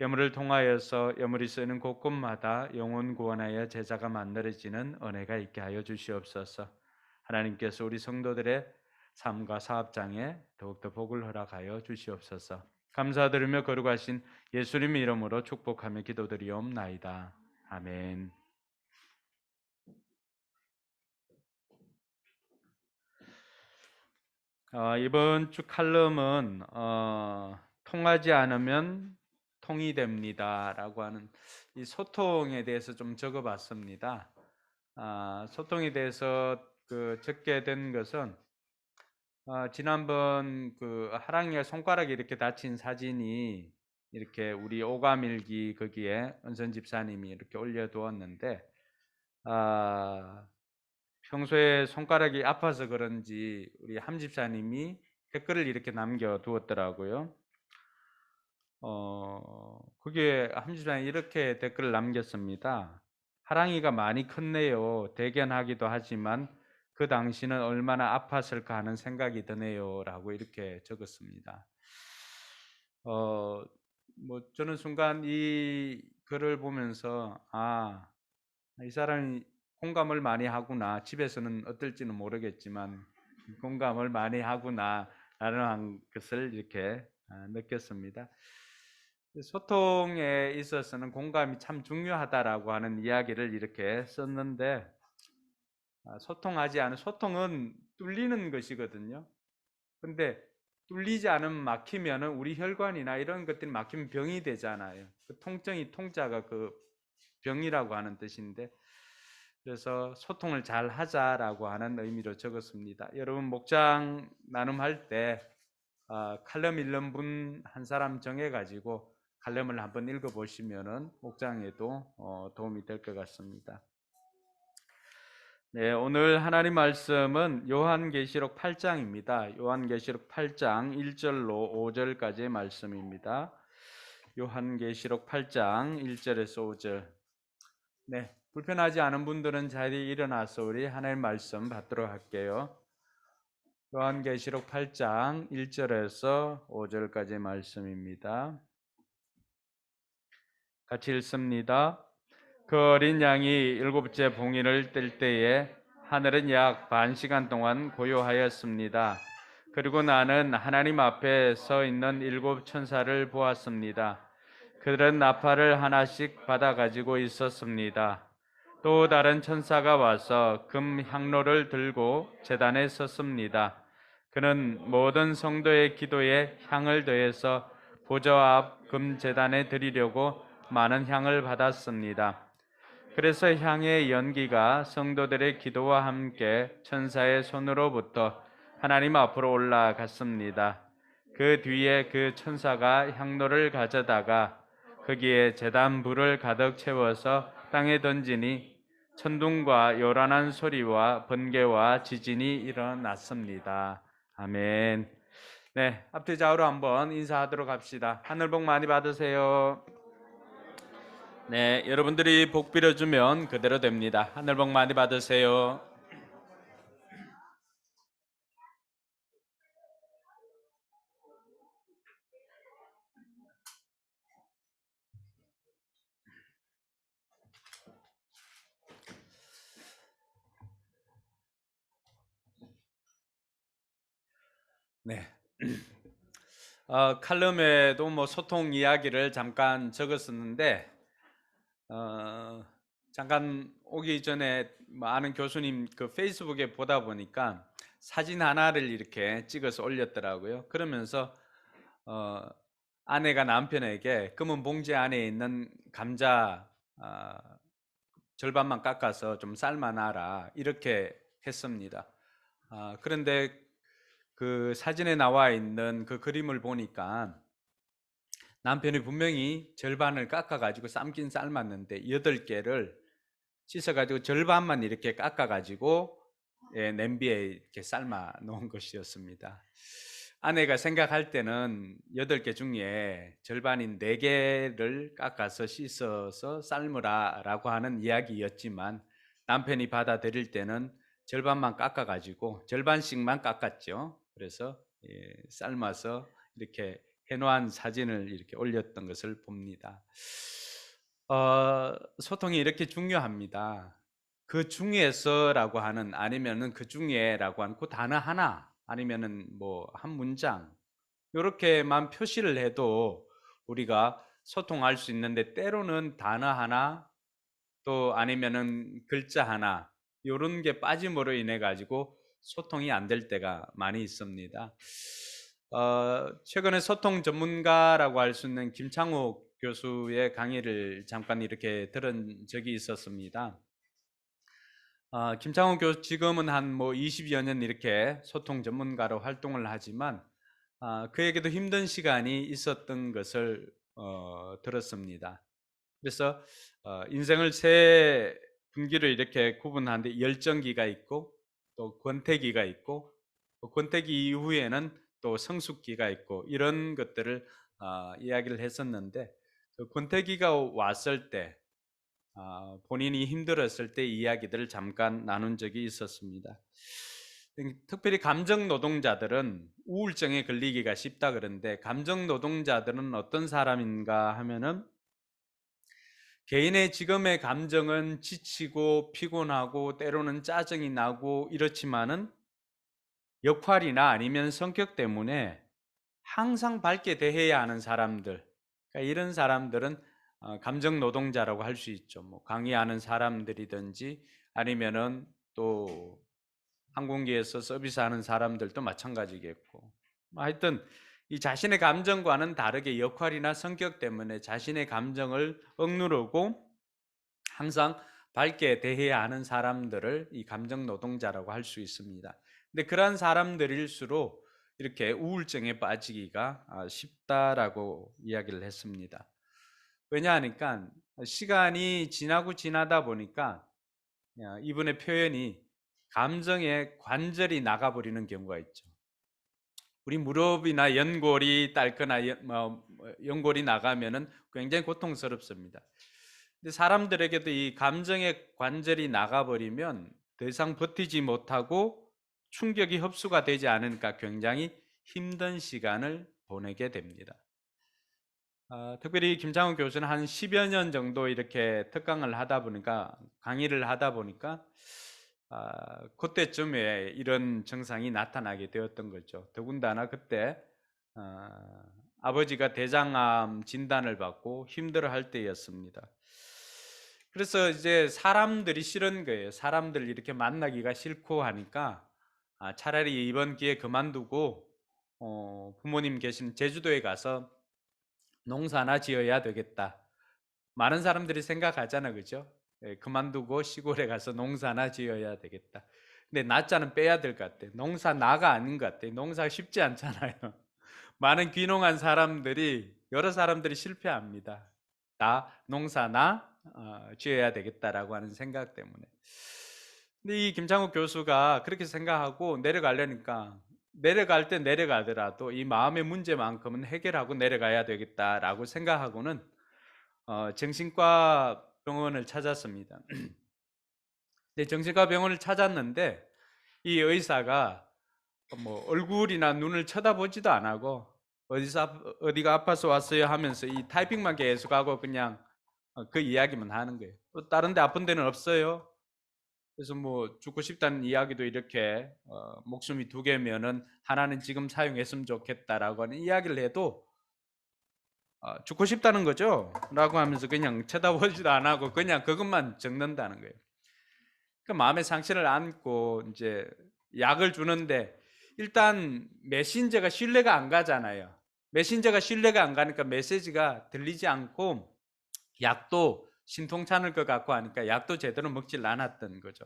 예물을 통하여서 예물이 쓰이는 곳곳마다 영혼 구원하여 제자가 만들어지는 은혜가 있게 하여 주시옵소서. 하나님께서 우리 성도들의 삶과 사업장에 더욱더 복을 허락하여 주시옵소서. 감사드리며 거룩하신 예수님의 이름으로 축복하며 기도드리옵나이다. 아멘. 이번 주 칼럼은 통하지 않으면 통이 됩니다라고 하는 이 소통에 대해서 좀 적어봤습니다. 소통에 대해서 적게 된 것은 지난번 하랑이가 손가락이 이렇게 다친 사진이 이렇게 우리 오감일기 거기에 은선 집사님이 이렇게 올려두었는데 평소에 손가락이 아파서 그런지 우리 함 집사님이 댓글을 이렇게 남겨두었더라고요. 그게 함 집사님이 이렇게 댓글을 남겼습니다. 하랑이가 많이 컸네요. 대견하기도 하지만 그 당시는 얼마나 아팠을까 하는 생각이 드네요. 라고 이렇게 적었습니다. 저는 순간 이 글을 보면서 이 사람이 공감을 많이 하구나. 집에서는 어떨지는 모르겠지만 공감을 많이 하구나 라는 것을 이렇게 느꼈습니다. 소통에 있어서는 공감이 참 중요하다라고 하는 이야기를 이렇게 썼는데 소통은 뚫리는 것이거든요. 근데 뚫리지 않으면 막히면은 우리 혈관이나 이런 것들이 막히면 병이 되잖아요. 그 통증이 통자가 그 병이라고 하는 뜻인데 그래서 소통을 잘 하자라고 하는 의미로 적었습니다. 여러분 목장 나눔할 때 칼럼 읽는 분 한 사람 정해가지고 칼럼을 한번 읽어보시면은 목장에도 도움이 될 것 같습니다. 네, 오늘 하나님 말씀은 요한계시록 8장입니다. 요한계시록 8장 1절로 5절까지의 말씀입니다. 요한계시록 8장 1절에서 5절. 네, 불편하지 않은 분들은 자리에 일어나서 우리 하나님 말씀 받도록 할게요. 요한계시록 8장 1절에서 5절까지의 말씀입니다. 같이 읽습니다. 그 어린 양이 일곱째 봉인을 뜰 때에 하늘은 약 반 시간 동안 고요하였습니다. 그리고 나는 하나님 앞에 서 있는 일곱 천사를 보았습니다. 그들은 나팔을 하나씩 받아 가지고 있었습니다. 또 다른 천사가 와서 금 향로를 들고 제단에 섰습니다. 그는 모든 성도의 기도에 향을 더해서 보좌 앞 금 제단에 드리려고 많은 향을 받았습니다. 그래서 향의 연기가 성도들의 기도와 함께 천사의 손으로부터 하나님 앞으로 올라갔습니다. 그 뒤에 그 천사가 향로를 가져다가 거기에 제단 불을 가득 채워서 땅에 던지니 천둥과 요란한 소리와 번개와 지진이 일어났습니다. 아멘. 네, 앞뒤 좌우로 한번 인사하도록 합시다. 하늘 복 많이 받으세요. 네, 여러분들이 복 빌어주면 그대로 됩니다. 하늘 복 많이 받으세요. 네. 칼럼에도 뭐 소통 이야기를 잠깐 적었었는데 잠깐 오기 전에 뭐 아는 교수님 그 페이스북에 보다 보니까 사진 하나를 이렇게 찍어서 올렸더라고요. 그러면서 아내가 남편에게 검은 봉지 안에 있는 감자 절반만 깎아서 좀 삶아놔라 이렇게 했습니다. 그런데 그 사진에 나와 있는 그 그림을 보니까 남편이 분명히 절반을 깎아가지고 삶긴 삶았는데 8개를 씻어가지고 절반만 이렇게 깎아가지고 냄비에 이렇게 삶아 놓은 것이었습니다. 아내가 생각할 때는 8개 중에 절반인 4개를 깎아서 씻어서 삶으라 라고 하는 이야기였지만 남편이 받아들일 때는 절반만 깎아가지고 절반씩만 깎았죠. 그래서 삶아서 이렇게 해놓은 사진을 이렇게 올렸던 것을 봅니다. 소통이 이렇게 중요합니다. 그 중에서라고 하는 아니면은 그 중에라고 하는 그 단어 하나 아니면은 뭐 한 문장 이렇게만 표시를 해도 우리가 소통할 수 있는데 때로는 단어 하나 또 아니면은 글자 하나 이런 게 빠짐으로 인해 가지고 소통이 안 될 때가 많이 있습니다. 최근에 소통 전문가라고 할 수 있는 김창욱 교수의 강의를 잠깐 이렇게 들은 적이 있었습니다. 김창욱 교수 지금은 한 뭐 20여 년 이렇게 소통 전문가로 활동을 하지만 그에게도 힘든 시간이 있었던 것을 들었습니다. 그래서 인생을 세 분기로 이렇게 구분하는데 열정기가 있고 또 권태기가 있고 또 권태기 이후에는 또 성숙기가 있고 이런 것들을 이야기를 했었는데 그 권태기가 왔을 때 본인이 힘들었을 때 이야기들을 잠깐 나눈 적이 있었습니다. 특별히 감정 노동자들은 우울증에 걸리기가 쉽다 그러는데 감정 노동자들은 어떤 사람인가 하면은 개인의 지금의 감정은 지치고 피곤하고 때로는 짜증이 나고 이렇지만은 역할이나 아니면 성격 때문에 항상 밝게 대해야 하는 사람들, 그러니까 이런 사람들은 감정 노동자라고 할 수 있죠. 뭐 강의하는 사람들이든지 아니면은 또 항공기에서 서비스하는 사람들도 마찬가지겠고, 하여튼 이 자신의 감정과는 다르게 역할이나 성격 때문에 자신의 감정을 억누르고 항상 밝게 대해야 하는 사람들을 이 감정 노동자라고 할 수 있습니다. 근데 그러한 사람들일수록 이렇게 우울증에 빠지기가 쉽다라고 이야기를 했습니다. 왜냐하니까 시간이 지나고 지나다 보니까 이분의 표현이 감정의 관절이 나가버리는 경우가 있죠. 우리 무릎이나 연골이 닳거나 연골이 나가면은 굉장히 고통스럽습니다. 근데 사람들에게도 이 감정의 관절이 나가버리면 더 이상 버티지 못하고 충격이 흡수가 되지 않으니까 굉장히 힘든 시간을 보내게 됩니다. 특별히 김창훈 교수는 한 10여 년 정도 이렇게 특강을 하다 보니까 강의를 하다 보니까 그때쯤에 이런 증상이 나타나게 되었던 거죠. 더군다나 그때 아버지가 대장암 진단을 받고 힘들어할 때였습니다. 그래서 이제 사람들이 싫은 거예요. 사람들 이렇게 만나기가 싫고 하니까 차라리 이번 기회에 그만두고 부모님 계신 제주도에 가서 농사나 지어야 되겠다. 많은 사람들이 생각하잖아, 그죠? 예, 그만두고 시골에 가서 농사나 지어야 되겠다. 근데 나자는 빼야 될 것 같아. 농사 나가 아닌 것 같아. 농사가 쉽지 않잖아요. 많은 귀농한 사람들이 여러 사람들이 실패합니다. 다 농사나 지어야 되겠다라고 하는 생각 때문에. 근데 이 김창욱 교수가 그렇게 생각하고 내려가려니까 내려갈 때 내려가더라도 이 마음의 문제만큼은 해결하고 내려가야 되겠다라고 생각하고는 정신과 병원을 찾았습니다. 네, 정신과 병원을 찾았는데 이 의사가 뭐 얼굴이나 눈을 쳐다보지도 안 하고 어디가 아파서 왔어요 하면서 이 타이핑만 계속하고 그냥 그 이야기만 하는 거예요. 또 다른 데 아픈 데는 없어요. 그래서 뭐 죽고 싶다는 이야기도 이렇게 목숨이 두 개면은 하나는 지금 사용했으면 좋겠다라고 하는 이야기를 해도 죽고 싶다는 거죠 라고 하면서 그냥 쳐다보지도 안 하고 그냥 그것만 적는다는 거예요. 그 마음의 상처를 안고 이제 약을 주는데 일단 메신저가 신뢰가 안 가잖아요. 메신저가 신뢰가 안 가니까 메시지가 들리지 않고 약도 신통찮을 것 같고 하니까 약도 제대로 먹질 않았던 거죠.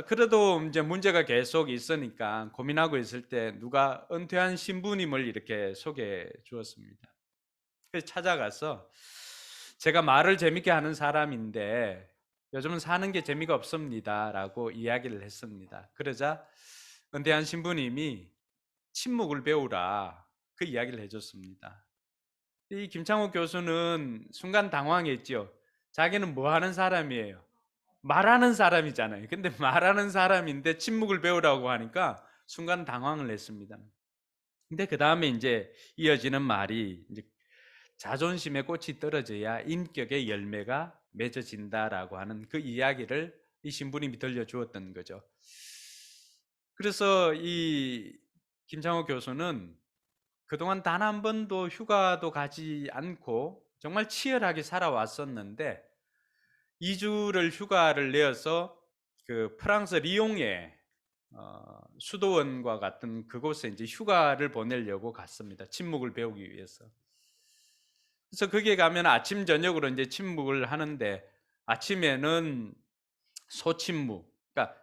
그래도 이제 문제가 계속 있으니까 고민하고 있을 때 누가 은퇴한 신부님을 이렇게 소개해 주었습니다. 그래서 찾아가서 제가 말을 재밌게 하는 사람인데 요즘은 사는 게 재미가 없습니다라고 이야기를 했습니다. 그러자 은퇴한 신부님이 침묵을 배우라 그 이야기를 해줬습니다. 이 김창호 교수는 순간 당황했죠. 자기는 뭐 하는 사람이에요? 말하는 사람이잖아요. 근데 말하는 사람인데 침묵을 배우라고 하니까 순간 당황을 했습니다. 근데 그 다음에 이제 이어지는 말이 이제 자존심의 꽃이 떨어져야 인격의 열매가 맺어진다라고 하는 그 이야기를 이 신부님이 들려주었던 거죠. 그래서 이 김창호 교수는 그동안 단 한 번도 휴가도 가지 않고 정말 치열하게 살아왔었는데 2주를 휴가를 내어서 그 프랑스 리옹에 수도원과 같은 그곳에 이제 휴가를 보내려고 갔습니다. 침묵을 배우기 위해서. 그래서 거기에 가면 아침 저녁으로 이제 침묵을 하는데 아침에는 소침묵, 그러니까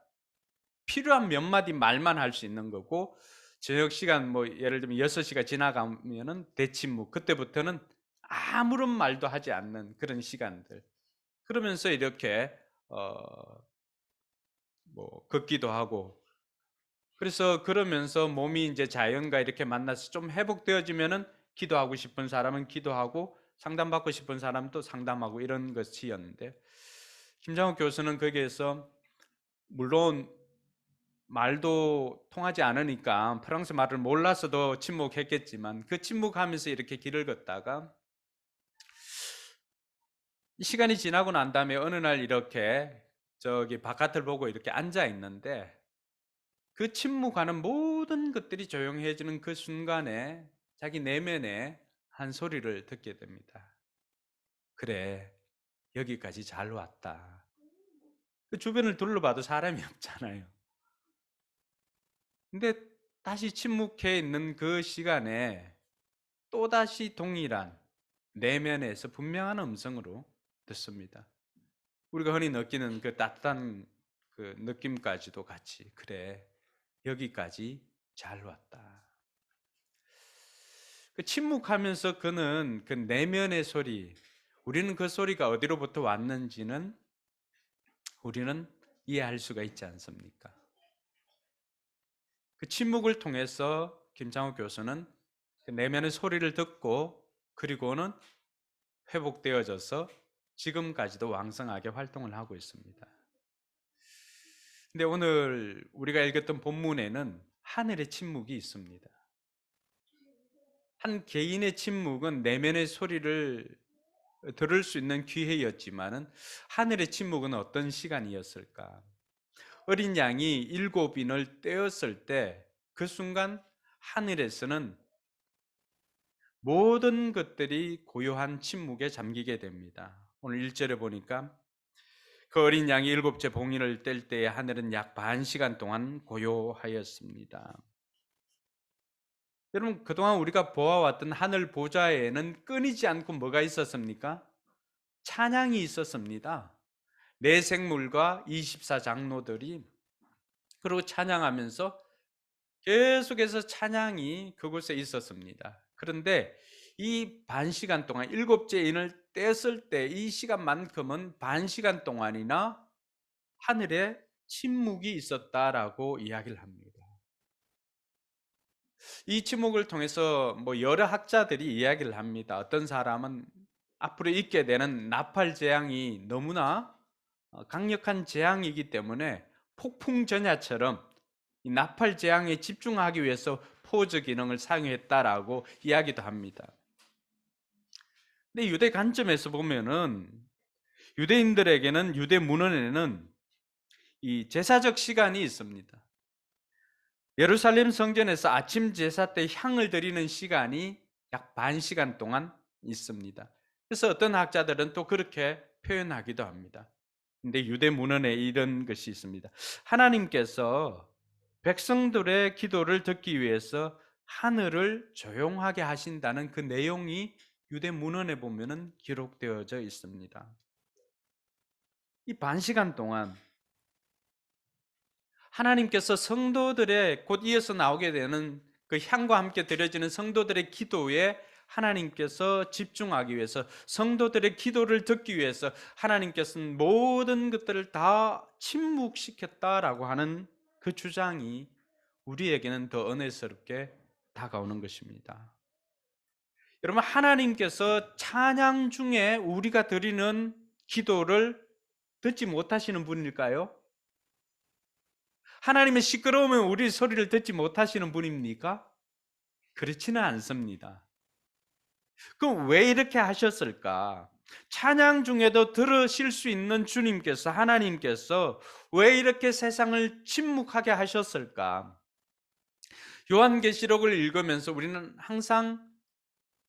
필요한 몇 마디 말만 할 수 있는 거고 저녁 시간 뭐 예를 들면 6시가 지나가면은 대침묵, 그때부터는 아무런 말도 하지 않는 그런 시간들. 그러면서 이렇게 뭐 걷기도 하고 그래서 그러면서 몸이 이제 자연과 이렇게 만나서 좀 회복되어지면은 기도하고 싶은 사람은 기도하고 상담받고 싶은 사람도 상담하고 이런 것이었는데 김장욱 교수는 거기에서 물론 말도 통하지 않으니까 프랑스 말을 몰라서도 침묵했겠지만 그 침묵하면서 이렇게 길을 걷다가 시간이 지나고 난 다음에 어느 날 이렇게 저기 바깥을 보고 이렇게 앉아 있는데 그 침묵하는 모든 것들이 조용해지는 그 순간에 자기 내면에 한 소리를 듣게 됩니다. 그래, 여기까지 잘 왔다. 그 주변을 둘러봐도 사람이 없잖아요. 근데 다시 침묵해 있는 그 시간에 또다시 동일한 내면에서 분명한 음성으로 듣습니다. 우리가 흔히 느끼는 그 따뜻한 그 느낌까지도 같이 그래, 여기까지 잘 왔다. 그 침묵하면서 그는 그 내면의 소리, 우리는 그 소리가 어디로부터 왔는지는 우리는 이해할 수가 있지 않습니까? 그 침묵을 통해서 김창욱 교수는 그 내면의 소리를 듣고 그리고는 회복되어져서 지금까지도 왕성하게 활동을 하고 있습니다. 근데 오늘 우리가 읽었던 본문에는 하늘의 침묵이 있습니다. 한 개인의 침묵은 내면의 소리를 들을 수 있는 기회였지만은 하늘의 침묵은 어떤 시간이었을까? 어린 양이 7인을 떼었을 때 그 순간 하늘에서는 모든 것들이 고요한 침묵에 잠기게 됩니다. 오늘 1절에 보니까 그 어린 양이 일곱째 봉인을 뗄 때에 하늘은 약 반 시간 동안 고요하였습니다. 여러분, 그동안 우리가 보아왔던 하늘 보좌에는 끊이지 않고 뭐가 있었습니까? 찬양이 있었습니다. 네 생물과 24장로들이 그리고 찬양하면서 계속해서 찬양이 그곳에 있었습니다. 그런데 이 반 시간 동안 일곱째 인을 뗐을 때 이 시간만큼은 반 시간 동안이나 하늘에 침묵이 있었다라고 이야기를 합니다. 이 침묵을 통해서 여러 학자들이 이야기를 합니다. 어떤 사람은 앞으로 있게 되는 나팔 재앙이 너무나 강력한 재앙이기 때문에 폭풍 전야처럼 이 나팔 재앙에 집중하기 위해서 포즈 기능을 사용했다라고 이야기도 합니다. 근데 유대 관점에서 보면은 유대인들에게는 유대 문헌에는 이 제사적 시간이 있습니다. 예루살렘 성전에서 아침 제사 때 향을 드리는 시간이 약 반 시간 동안 있습니다. 그래서 어떤 학자들은 또 그렇게 표현하기도 합니다. 근데 유대 문헌에 이런 것이 있습니다. 하나님께서 백성들의 기도를 듣기 위해서 하늘을 조용하게 하신다는 그 내용이 유대 문헌에 보면은 기록되어져 있습니다. 이 반 시간 동안 하나님께서 성도들의 곧 이어서 나오게 되는 그 향과 함께 드려지는 성도들의 기도에 하나님께서 집중하기 위해서, 성도들의 기도를 듣기 위해서 하나님께서는 모든 것들을 다 침묵시켰다라고 하는 그 주장이 우리에게는 더 은혜스럽게 다가오는 것입니다. 여러분, 하나님께서 찬양 중에 우리가 드리는 기도를 듣지 못하시는 분일까요? 하나님의 시끄러우면 우리 소리를 듣지 못하시는 분입니까? 그렇지는 않습니다. 그럼 왜 이렇게 하셨을까? 찬양 중에도 들으실 수 있는 주님께서, 하나님께서 왜 이렇게 세상을 침묵하게 하셨을까? 요한계시록을 읽으면서 우리는 항상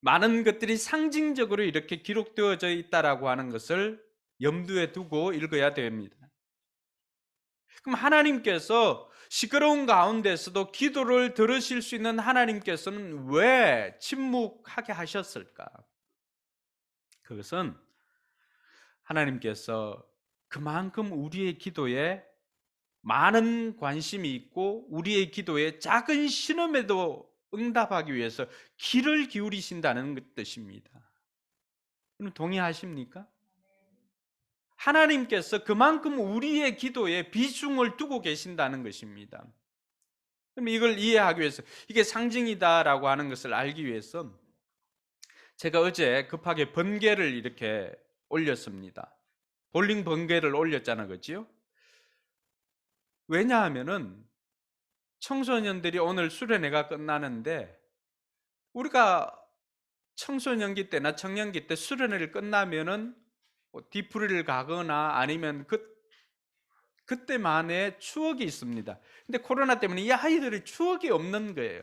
많은 것들이 상징적으로 이렇게 기록되어져 있다라고 하는 것을 염두에 두고 읽어야 됩니다. 그럼 하나님께서 시끄러운 가운데서도 기도를 들으실 수 있는 하나님께서는 왜 침묵하게 하셨을까? 그것은 하나님께서 그만큼 우리의 기도에 많은 관심이 있고 우리의 기도에 작은 신음에도 응답하기 위해서 귀를 기울이신다는 뜻입니다. 동의하십니까? 하나님께서 그만큼 우리의 기도에 비중을 두고 계신다는 것입니다. 그럼 이걸 이해하기 위해서, 이게 상징이다라고 하는 것을 알기 위해서 제가 어제 급하게 번개를 이렇게 올렸습니다. 볼링 번개를 올렸잖아요, 그렇죠? 왜냐하면은 청소년들이 오늘 수련회가 끝나는데, 우리가 청소년기 때나 청년기 때 수련회를 끝나면은 뒤풀이를 가거나 아니면 그때만의 추억이 있습니다. 근데 코로나 때문에 이 아이들의 추억이 없는 거예요.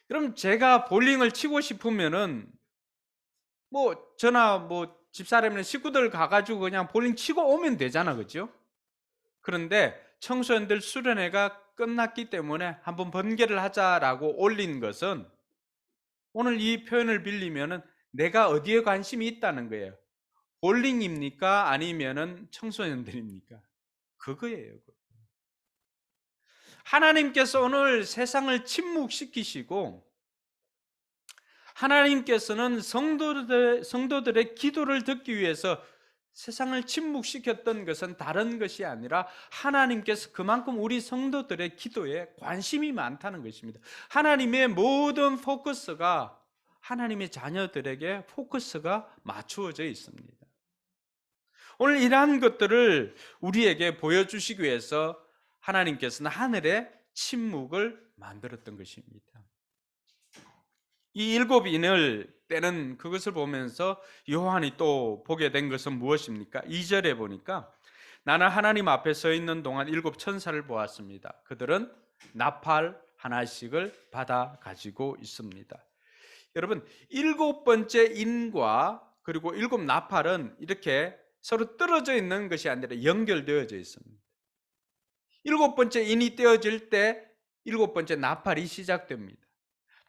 그럼 제가 볼링을 치고 싶으면은 저나 집사람이나 식구들 가가지고 그냥 볼링 치고 오면 되잖아, 그죠? 그런데 청소년들 수련회가 끝났기 때문에 한번 번개를 하자라고 올린 것은, 오늘 이 표현을 빌리면은 내가 어디에 관심이 있다는 거예요. 볼링입니까? 아니면은 청소년들입니까? 그거예요. 하나님께서 오늘 세상을 침묵시키시고, 하나님께서는 성도들의 기도를 듣기 위해서 세상을 침묵시켰던 것은 다른 것이 아니라 하나님께서 그만큼 우리 성도들의 기도에 관심이 많다는 것입니다. 하나님의 모든 포커스가 하나님의 자녀들에게 포커스가 맞추어져 있습니다. 오늘 이러한 것들을 우리에게 보여주시기 위해서 하나님께서는 하늘에 침묵을 만들었던 것입니다. 이 일곱 인을 떼는 그것을 보면서 요한이 또 보게 된 것은 무엇입니까? 2절에 보니까 나는 하나님 앞에 서 있는 동안 일곱 천사를 보았습니다. 그들은 나팔 하나씩을 받아 가지고 있습니다. 여러분, 일곱 번째 인과 그리고 7나팔은 이렇게 서로 떨어져 있는 것이 아니라 연결되어져 있습니다. 7번째 인이 떼어질 때 7번째 나팔이 시작됩니다.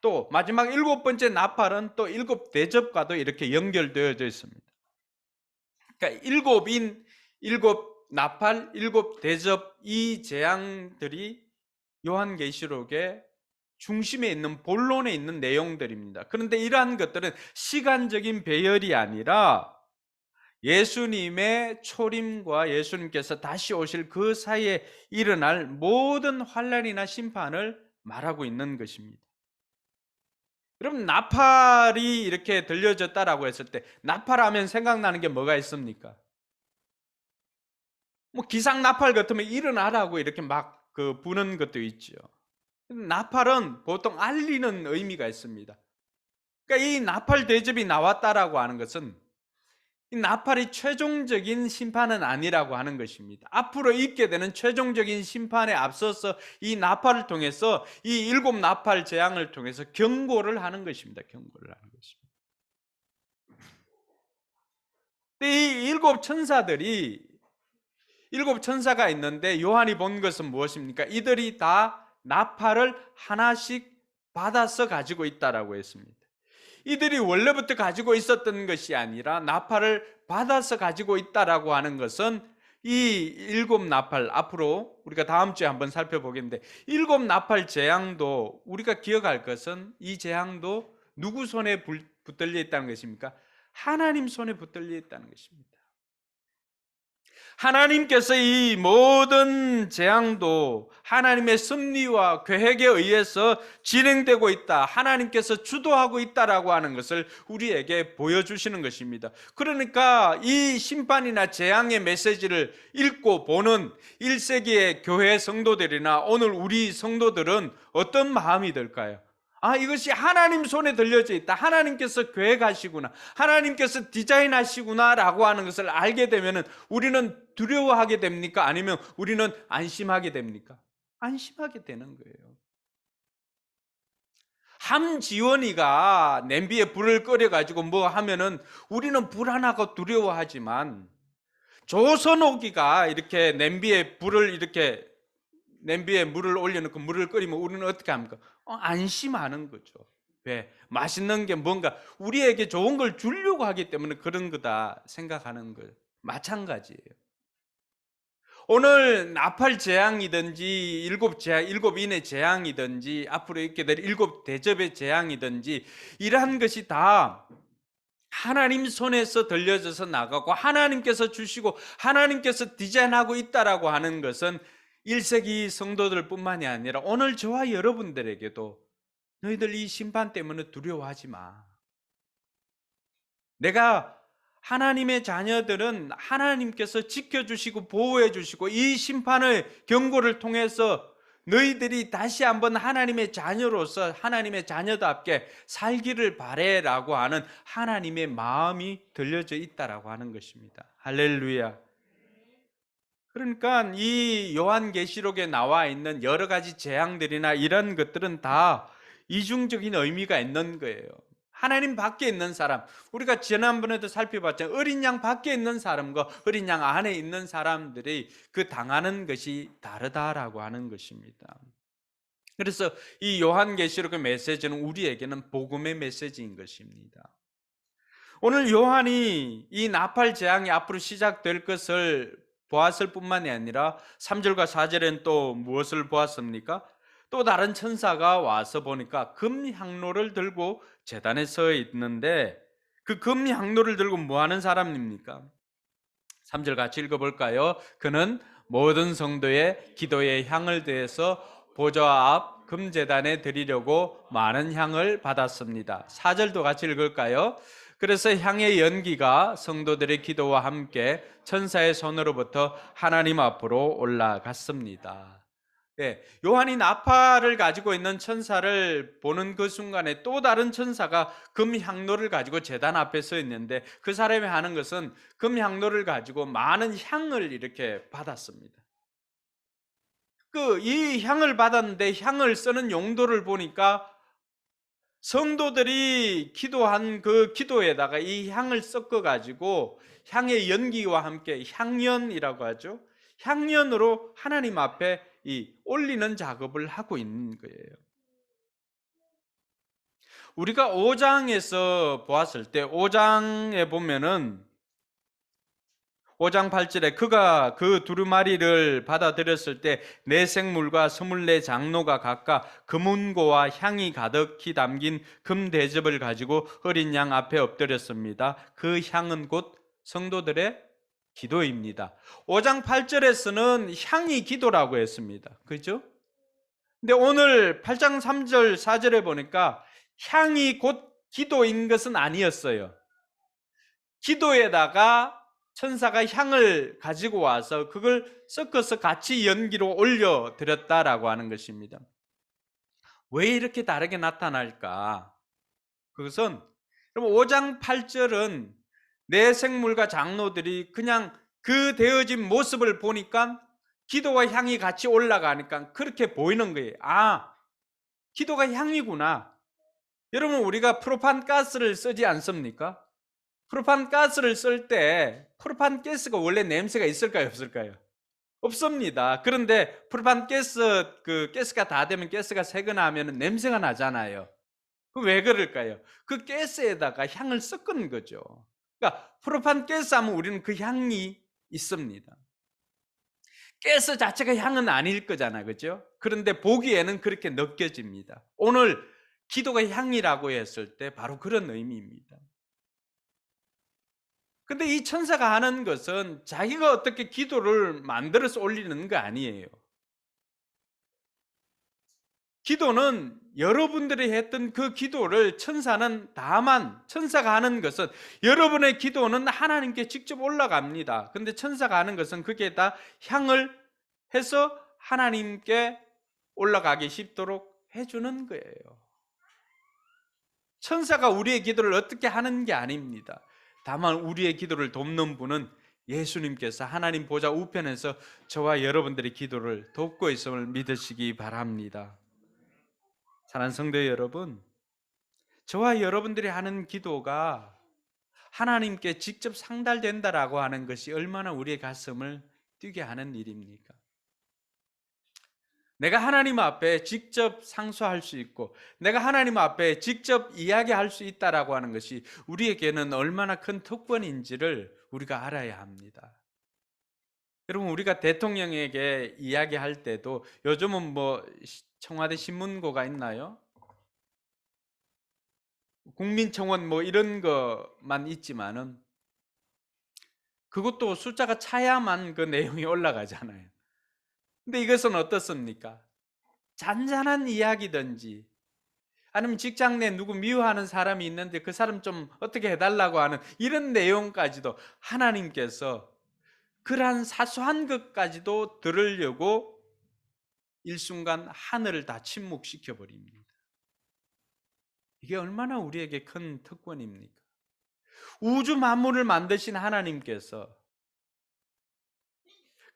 또 마지막 7번째 나팔은 또 7대접과도 이렇게 연결되어져 있습니다. 그러니까 7인, 7나팔, 7대접 이 재앙들이 요한계시록의 중심에 있는 본론에 있는 내용들입니다. 그런데 이러한 것들은 시간적인 배열이 아니라 예수님의 초림과 예수님께서 다시 오실 그 사이에 일어날 모든 환난이나 심판을 말하고 있는 것입니다. 여러분, 나팔이 이렇게 들려졌다라고 했을 때 나팔하면 생각나는 게 뭐가 있습니까? 뭐 기상 나팔 같으면 일어나라고 이렇게 막 부는 것도 있죠. 나팔은 보통 알리는 의미가 있습니다. 그러니까 이 나팔 대접이 나왔다라고 하는 것은 이 나팔이 최종적인 심판은 아니라고 하는 것입니다. 앞으로 있게 되는 최종적인 심판에 앞서서 이 나팔을 통해서 이 7나팔 재앙을 통해서 경고를 하는 것입니다. 경고를 하는 것입니다. 이 7천사가 있는데 요한이 본 것은 무엇입니까? 이들이 다 나팔을 하나씩 받아서 가지고 있다라고 했습니다. 이들이 원래부터 가지고 있었던 것이 아니라 나팔을 받아서 가지고 있다라고 하는 것은 이 7나팔, 앞으로 우리가 다음 주에 한번 살펴보겠는데 7나팔 재앙도 우리가 기억할 것은 이 재앙도 누구 손에 붙들려 있다는 것입니까? 하나님 손에 붙들려 있다는 것입니다. 하나님께서 이 모든 재앙도 하나님의 섭리와 계획에 의해서 진행되고 있다, 하나님께서 주도하고 있다라고 하는 것을 우리에게 보여주시는 것입니다. 그러니까 이 심판이나 재앙의 메시지를 읽고 보는 1세기의 교회 성도들이나 오늘 우리 성도들은 어떤 마음이 들까요? 이것이 하나님 손에 들려져 있다, 하나님께서 계획하시구나, 하나님께서 디자인하시구나 라고 하는 것을 알게 되면 우리는 두려워하게 됩니까? 아니면 우리는 안심하게 됩니까? 안심하게 되는 거예요. 함지원이가 냄비에 불을 끓여가지고 뭐 하면은 우리는 불안하고 두려워하지만, 조선오기가 이렇게 냄비에 물을 올려놓고 물을 끓이면 우리는 어떻게 합니까? 안심하는 거죠. 왜? 맛있는 게 뭔가 우리에게 좋은 걸 주려고 하기 때문에 그런 거다 생각하는 거예요. 마찬가지예요. 오늘 나팔 재앙이든지 일곱 인의 재앙이든지 앞으로 있게 될 7대접의 재앙이든지 이러한 것이 다 하나님 손에서 들려져서 나가고 하나님께서 주시고 하나님께서 디자인하고 있다라고 하는 것은 1세기 성도들 뿐만이 아니라 오늘 저와 여러분들에게도 너희들 이 심판 때문에 두려워하지 마. 내가 하나님의 자녀들은 하나님께서 지켜주시고 보호해주시고 이 심판의 경고를 통해서 너희들이 다시 한번 하나님의 자녀로서 하나님의 자녀답게 살기를 바래라고 하는 하나님의 마음이 들려져 있다라고 하는 것입니다. 할렐루야. 그러니까 이 요한계시록에 나와 있는 여러 가지 재앙들이나 이런 것들은 다 이중적인 의미가 있는 거예요. 하나님 밖에 있는 사람, 우리가 지난번에도 살펴봤잖아요. 어린 양 밖에 있는 사람과 어린 양 안에 있는 사람들이 그 당하는 것이 다르다라고 하는 것입니다. 그래서 이 요한계시록의 메시지는 우리에게는 복음의 메시지인 것입니다. 오늘 요한이 이 나팔 재앙이 앞으로 시작될 것을 보았을 뿐만이 아니라 3절과 4절엔 또 무엇을 보았습니까? 또 다른 천사가 와서 보니까 금향로를 들고 제단에 서 있는데, 그 금향로를 들고 뭐 하는 사람입니까? 3절 같이 읽어볼까요? 그는 모든 성도의 기도에 향을 더해서 보좌 앞 금제단에 드리려고 많은 향을 받았습니다. 4절도 같이 읽을까요? 그래서 향의 연기가 성도들의 기도와 함께 천사의 손으로부터 하나님 앞으로 올라갔습니다. 요한이 나팔을 가지고 있는 천사를 보는 그 순간에 또 다른 천사가 금향로를 가지고 제단 앞에 서 있는데, 그 사람이 하는 것은 금향로를 가지고 많은 향을 이렇게 받았습니다. 이 향을 받았는데 향을 쓰는 용도를 보니까 성도들이 기도한 그 기도에다가 이 향을 섞어 가지고 향의 연기와 함께 향연이라고 하죠. 향연으로 하나님 앞에 이 올리는 작업을 하고 있는 거예요. 우리가 5장에서 보았을 때 5장에 보면은 5장 8절에 그가 그 두루마리를 받아들였을 때 네 생물과 24 장로가 각각 금운고와 향이 가득히 담긴 금 대접을 가지고 어린 양 앞에 엎드렸습니다. 그 향은 곧 성도들의 기도입니다. 5장 8절에서는 향이 기도라고 했습니다. 그죠? 근데 오늘 8장 3절 4절에 보니까 향이 곧 기도인 것은 아니었어요. 기도에다가 천사가 향을 가지고 와서 그걸 섞어서 같이 연기로 올려드렸다라고 하는 것입니다. 왜 이렇게 다르게 나타날까? 그것은 5장 8절은 내 생물과 장로들이 그냥 그 되어진 모습을 보니까 기도와 향이 같이 올라가니까 그렇게 보이는 거예요. 아, 기도가 향이구나. 여러분, 우리가 프로판 가스를 쓰지 않습니까? 프로판 가스를 쓸 때 프로판 가스가 원래 냄새가 있을까요, 없을까요? 없습니다. 그런데 프로판 가스 그 가스가 다 되면 가스가 새거나 하면 냄새가 나잖아요. 그 왜 그럴까요? 그 가스에다가 향을 섞은 거죠. 그러니까 프로판 가스 하면 우리는 그 향이 있습니다. 가스 자체가 향은 아닐 거잖아요. 그렇죠? 그런데 보기에는 그렇게 느껴집니다. 오늘 기도가 향이라고 했을 때 바로 그런 의미입니다. 근데 이 천사가 하는 것은 자기가 어떻게 기도를 만들어서 올리는 거 아니에요. 기도는 여러분들이 했던 그 기도를 천사가 하는 것은 여러분의 기도는 하나님께 직접 올라갑니다. 근데 천사가 하는 것은 그게 다 향을 해서 하나님께 올라가기 쉽도록 해주는 거예요. 천사가 우리의 기도를 어떻게 하는 게 아닙니다. 다만 우리의 기도를 돕는 분은 예수님께서 하나님 보좌 우편에서 저와 여러분들의 기도를 돕고 있음을 믿으시기 바랍니다. 사랑하는 성도 여러분, 저와 여러분들이 하는 기도가 하나님께 직접 상달된다라고 하는 것이 얼마나 우리의 가슴을 뛰게 하는 일입니까? 내가 하나님 앞에 직접 상소할 수 있고 내가 하나님 앞에 직접 이야기할 수 있다라고 하는 것이 우리에게는 얼마나 큰 특권인지를 우리가 알아야 합니다. 여러분, 우리가 대통령에게 이야기할 때도 요즘은 뭐 청와대 신문고가 있나요? 국민청원 뭐 이런 것만 있지만은 그것도 숫자가 차야만 그 내용이 올라가잖아요. 근데 이것은 어떻습니까? 잔잔한 이야기든지 아니면 직장 내 누구 미워하는 사람이 있는데 그 사람 좀 어떻게 해달라고 하는 이런 내용까지도 하나님께서 그러한 사소한 것까지도 들으려고 일순간 하늘을 다 침묵시켜 버립니다. 이게 얼마나 우리에게 큰 특권입니까? 우주 만물을 만드신 하나님께서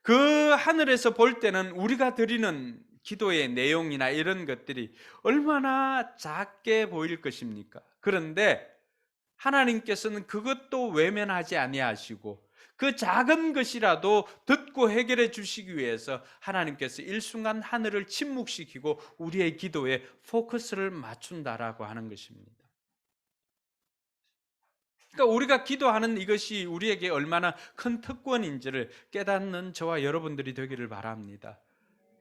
그 하늘에서 볼 때는 우리가 드리는 기도의 내용이나 이런 것들이 얼마나 작게 보일 것입니까? 그런데 하나님께서는 그것도 외면하지 아니하시고 그 작은 것이라도 듣고 해결해 주시기 위해서 하나님께서 일순간 하늘을 침묵시키고 우리의 기도에 포커스를 맞춘다라고 하는 것입니다. 그러니까 우리가 기도하는 이것이 우리에게 얼마나 큰 특권인지를 깨닫는 저와 여러분들이 되기를 바랍니다.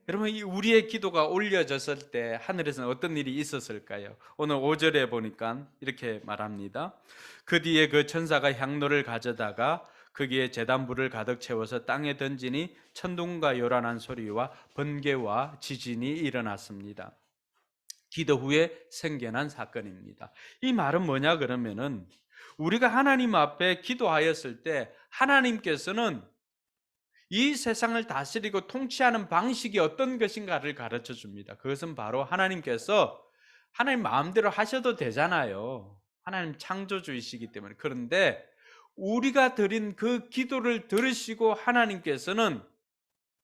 여러분, 이 우리의 기도가 올려졌을 때 하늘에서는 어떤 일이 있었을까요? 오늘 5절에 보니까 이렇게 말합니다. 그 뒤에 그 천사가 향로를 가져다가 거기에 제단불을 가득 채워서 땅에 던지니 천둥과 요란한 소리와 번개와 지진이 일어났습니다. 기도 후에 생겨난 사건입니다. 이 말은 뭐냐 그러면은 우리가 하나님 앞에 기도하였을 때 하나님께서는 이 세상을 다스리고 통치하는 방식이 어떤 것인가를 가르쳐 줍니다. 그것은 바로 하나님께서 하나님 마음대로 하셔도 되잖아요. 하나님 창조주이시기 때문에. 그런데 우리가 드린 그 기도를 들으시고 하나님께서는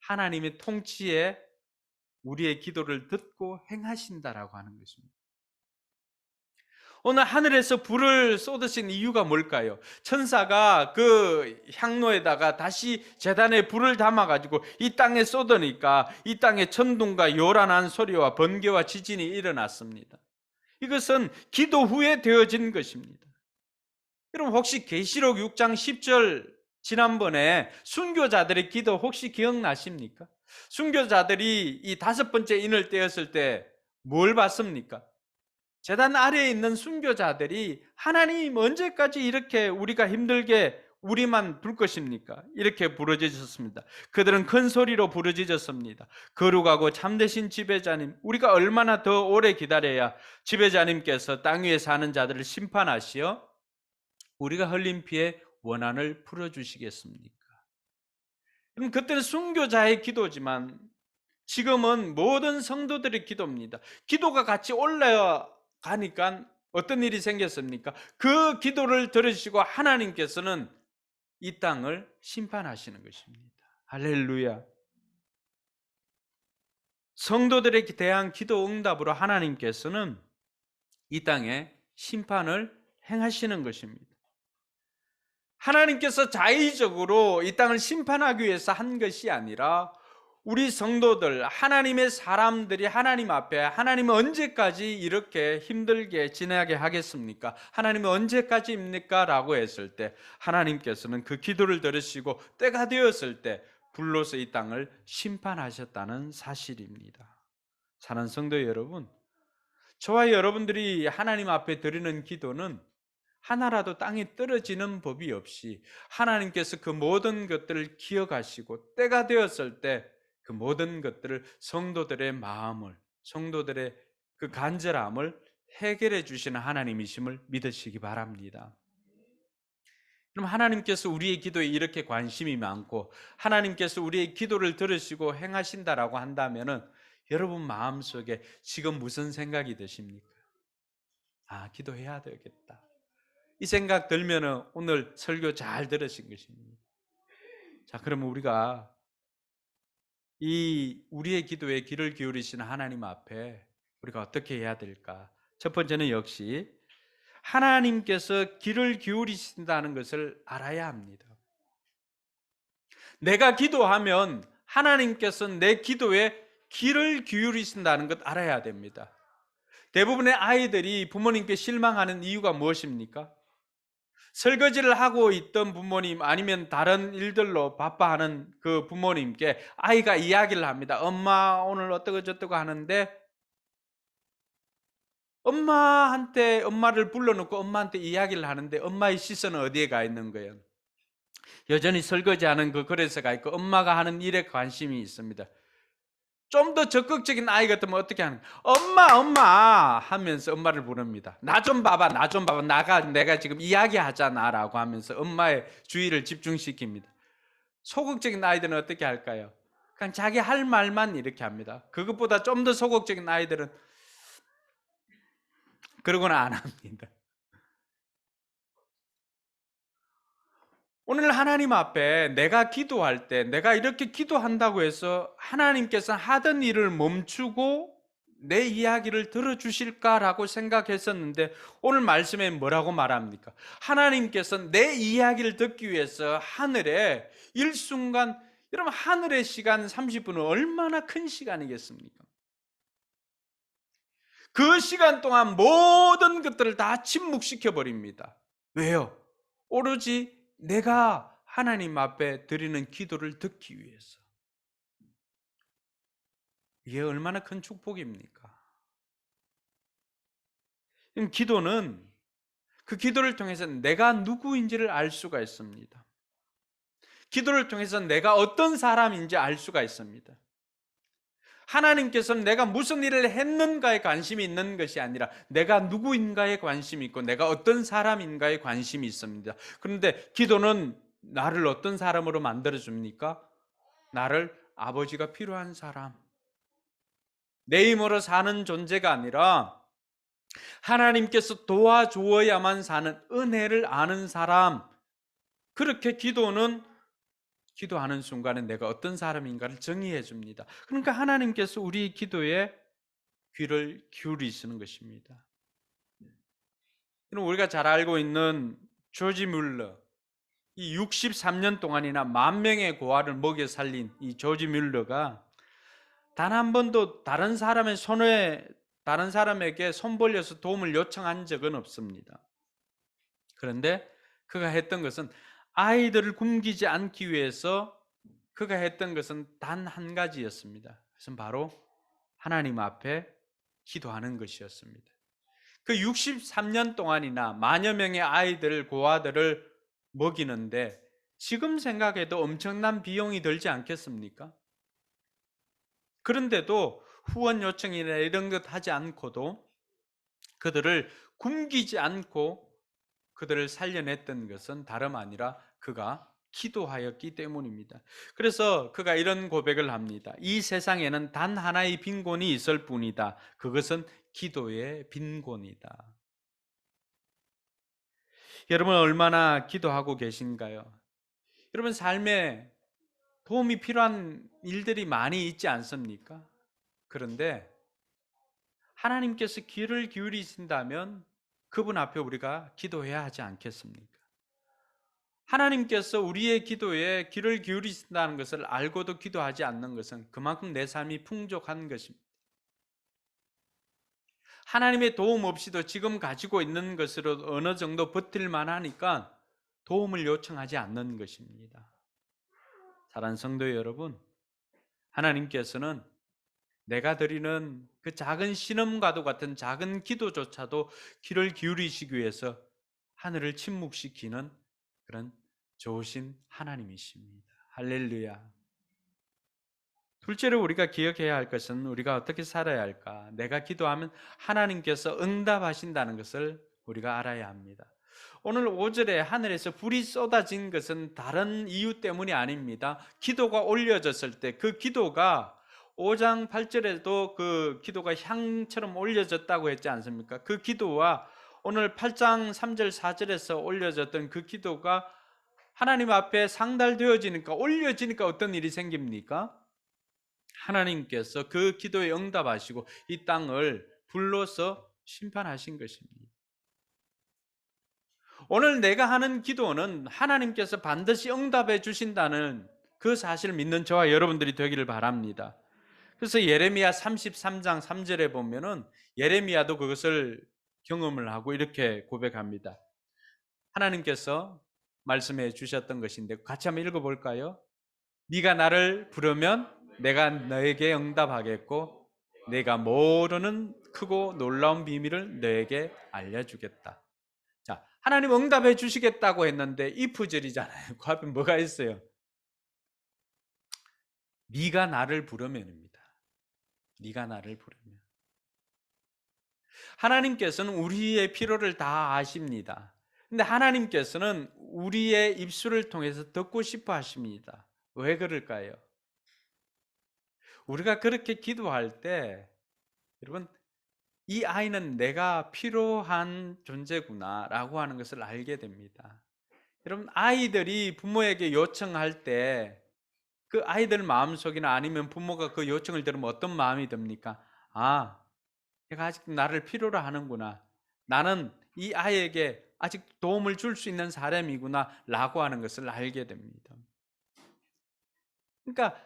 하나님의 통치에 우리의 기도를 듣고 행하신다라고 하는 것입니다. 오늘 하늘에서 불을 쏟으신 이유가 뭘까요? 천사가 그 향로에다가 다시 제단에 불을 담아가지고 이 땅에 쏟으니까 이 땅에 천둥과 요란한 소리와 번개와 지진이 일어났습니다. 이것은 기도 후에 되어진 것입니다. 여러분 혹시 계시록 6장 10절 지난번에 순교자들의 기도 혹시 기억나십니까? 순교자들이 이 다섯 번째 인을 떼었을 때 뭘 봤습니까? 제단 아래에 있는 순교자들이 하나님 언제까지 이렇게 우리가 힘들게 우리만 둘 것입니까? 이렇게 부르짖었습니다. 그들은 큰 소리로 부르짖었습니다. 거룩하고 참되신 지배자님, 우리가 얼마나 더 오래 기다려야 지배자님께서 땅 위에 사는 자들을 심판하시어 우리가 흘린 피의 원한을 풀어주시겠습니까? 그럼 그때는 순교자의 기도지만 지금은 모든 성도들의 기도입니다. 기도가 같이 올라가니까 어떤 일이 생겼습니까? 그 기도를 들으시고 하나님께서는 이 땅을 심판하시는 것입니다. 할렐루야. 성도들에 대한 기도 응답으로 하나님께서는 이 땅에 심판을 행하시는 것입니다. 하나님께서 자의적으로 이 땅을 심판하기 위해서 한 것이 아니라 우리 성도들, 하나님의 사람들이 하나님 앞에 하나님은 언제까지 이렇게 힘들게 지내게 하겠습니까? 하나님은 언제까지입니까? 라고 했을 때 하나님께서는 그 기도를 들으시고 때가 되었을 때 불로서 이 땅을 심판하셨다는 사실입니다. 사랑하는 성도 여러분, 저와 여러분들이 하나님 앞에 드리는 기도는 하나라도 땅에 떨어지는 법이 없이 하나님께서 그 모든 것들을 기억하시고 때가 되었을 때 그 모든 것들을 성도들의 마음을, 성도들의 그 간절함을 해결해 주시는 하나님이심을 믿으시기 바랍니다. 그럼 하나님께서 우리의 기도에 이렇게 관심이 많고 하나님께서 우리의 기도를 들으시고 행하신다라고 한다면은 여러분 마음속에 지금 무슨 생각이 드십니까? 아, 기도해야 되겠다. 이 생각 들면은 오늘 설교 잘 들으신 것입니다. 자, 그러면 우리가 이 우리의 기도에 귀를 기울이시는 하나님 앞에 우리가 어떻게 해야 될까? 첫 번째는 역시 하나님께서 귀를 기울이신다는 것을 알아야 합니다. 내가 기도하면 하나님께서 내 기도에 귀를 기울이신다는 것 알아야 됩니다. 대부분의 아이들이 부모님께 실망하는 이유가 무엇입니까? 설거지를 하고 있던 부모님 아니면 다른 일들로 바빠하는 그 부모님께 아이가 이야기를 합니다. 엄마 오늘 어떠고 저떠고 하는데 엄마를 불러놓고 엄마한테 이야기를 하는데 엄마의 시선은 어디에 가 있는 거예요? 여전히 설거지하는 그 그릇에 가 있고 엄마가 하는 일에 관심이 있습니다. 좀 더 적극적인 아이 같으면 어떻게 하는 거예요? 엄마 하면서 엄마를 부릅니다. 나 좀 봐봐. 내가 지금 이야기하잖아 라고 하면서 엄마의 주의를 집중시킵니다. 소극적인 아이들은 어떻게 할까요? 그냥 자기 할 말만 이렇게 합니다. 그것보다 좀 더 소극적인 아이들은 그러고는 안 합니다. 오늘 하나님 앞에 내가 기도할 때 내가 이렇게 기도한다고 해서 하나님께서 하던 일을 멈추고 내 이야기를 들어주실까라고 생각했었는데 오늘 말씀에 뭐라고 말합니까? 하나님께서 내 이야기를 듣기 위해서 하늘에 일순간, 여러분 하늘의 시간 30분은 얼마나 큰 시간이겠습니까? 그 시간 동안 모든 것들을 다 침묵시켜 버립니다. 왜요? 오로지 내가 하나님 앞에 드리는 기도를 듣기 위해서. 이게 얼마나 큰 축복입니까? 기도는 그 기도를 통해서 내가 누구인지를 알 수가 있습니다. 기도를 통해서 내가 어떤 사람인지 알 수가 있습니다. 하나님께서는 내가 무슨 일을 했는가에 관심이 있는 것이 아니라 내가 누구인가에 관심이 있고 내가 어떤 사람인가에 관심이 있습니다. 그런데 기도는 나를 어떤 사람으로 만들어줍니까? 나를 아버지가 필요한 사람, 내 힘으로 사는 존재가 아니라 하나님께서 도와주어야만 사는 은혜를 아는 사람, 그렇게 기도하는 순간에 내가 어떤 사람인가를 정의해 줍니다. 그러니까 하나님께서 우리 기도에 귀를 기울이시는 것입니다. 우리가 잘 알고 있는 조지 뮬러, 이 63년 동안이나 10,000명의 고아를 먹여 살린 이 조지 뮬러가 단 한 번도 다른 사람에게 손 벌려서 도움을 요청한 적은 없습니다. 그런데 그가 했던 것은, 아이들을 굶기지 않기 위해서 그가 했던 것은 단 한 가지였습니다. 그것은 바로 하나님 앞에 기도하는 것이었습니다. 그 63년 동안이나 만여 명의 아이들, 고아들을 먹이는데 지금 생각해도 엄청난 비용이 들지 않겠습니까? 그런데도 후원 요청이나 이런 것 하지 않고도 그들을 굶기지 않고 그들을 살려냈던 것은 다름 아니라 그가 기도하였기 때문입니다. 그래서 그가 이런 고백을 합니다. 이 세상에는 단 하나의 빈곤이 있을 뿐이다. 그것은 기도의 빈곤이다. 여러분 얼마나 기도하고 계신가요? 여러분 삶에 도움이 필요한 일들이 많이 있지 않습니까? 그런데 하나님께서 귀를 기울이신다면 그분 앞에 우리가 기도해야 하지 않겠습니까? 하나님께서 우리의 기도에 귀를 기울이신다는 것을 알고도 기도하지 않는 것은 그만큼 내 삶이 풍족한 것입니다. 하나님의 도움 없이도 지금 가지고 있는 것으로 어느 정도 버틸만 하니까 도움을 요청하지 않는 것입니다. 사랑하는 성도 여러분, 하나님께서는 내가 드리는 그 작은 신음과도 같은 작은 기도조차도 귀를 기울이시기 위해서 하늘을 침묵시키는 그런 좋으신 하나님이십니다. 할렐루야. 둘째로 우리가 기억해야 할 것은 우리가 어떻게 살아야 할까? 내가 기도하면 하나님께서 응답하신다는 것을 우리가 알아야 합니다. 오늘 5절에 하늘에서 불이 쏟아진 것은 다른 이유 때문이 아닙니다. 기도가 올려졌을 때 그 기도가 5장 8절에도 그 기도가 향처럼 올려졌다고 했지 않습니까? 그 기도와 오늘 8장 3절 4절에서 올려졌던 그 기도가 하나님 앞에 상달되어지니까, 올려지니까 어떤 일이 생깁니까? 하나님께서 그 기도에 응답하시고 이 땅을 불로서 심판하신 것입니다. 오늘 내가 하는 기도는 하나님께서 반드시 응답해 주신다는 그 사실을 믿는 저와 여러분들이 되기를 바랍니다. 그래서 예레미야 33장 3절에 보면은 예레미야도 그것을 경험을 하고 이렇게 고백합니다. 하나님께서 말씀해 주셨던 것인데 같이 한번 읽어볼까요? 네가 나를 부르면 내가 너에게 응답하겠고 내가 모르는 크고 놀라운 비밀을 너에게 알려주겠다. 자, 하나님 응답해 주시겠다고 했는데 if절이잖아요. 그 앞에 뭐가 있어요? 네가 나를 부르면입니다. 네가 나를 부르면. 하나님께서는 우리의 필요를 다 아십니다. 근데 하나님께서는 우리의 입술을 통해서 듣고 싶어 하십니다. 왜 그럴까요? 우리가 그렇게 기도할 때 여러분 이 아이는 내가 필요한 존재구나 라고 하는 것을 알게 됩니다. 여러분 아이들이 부모에게 요청할 때 그 아이들 마음속이나 아니면 부모가 그 요청을 들으면 어떤 마음이 듭니까? 아, 얘가 아직 나를 필요로 하는구나. 나는 이 아이에게 아직 도움을 줄 수 있는 사람이구나 라고 하는 것을 알게 됩니다. 그러니까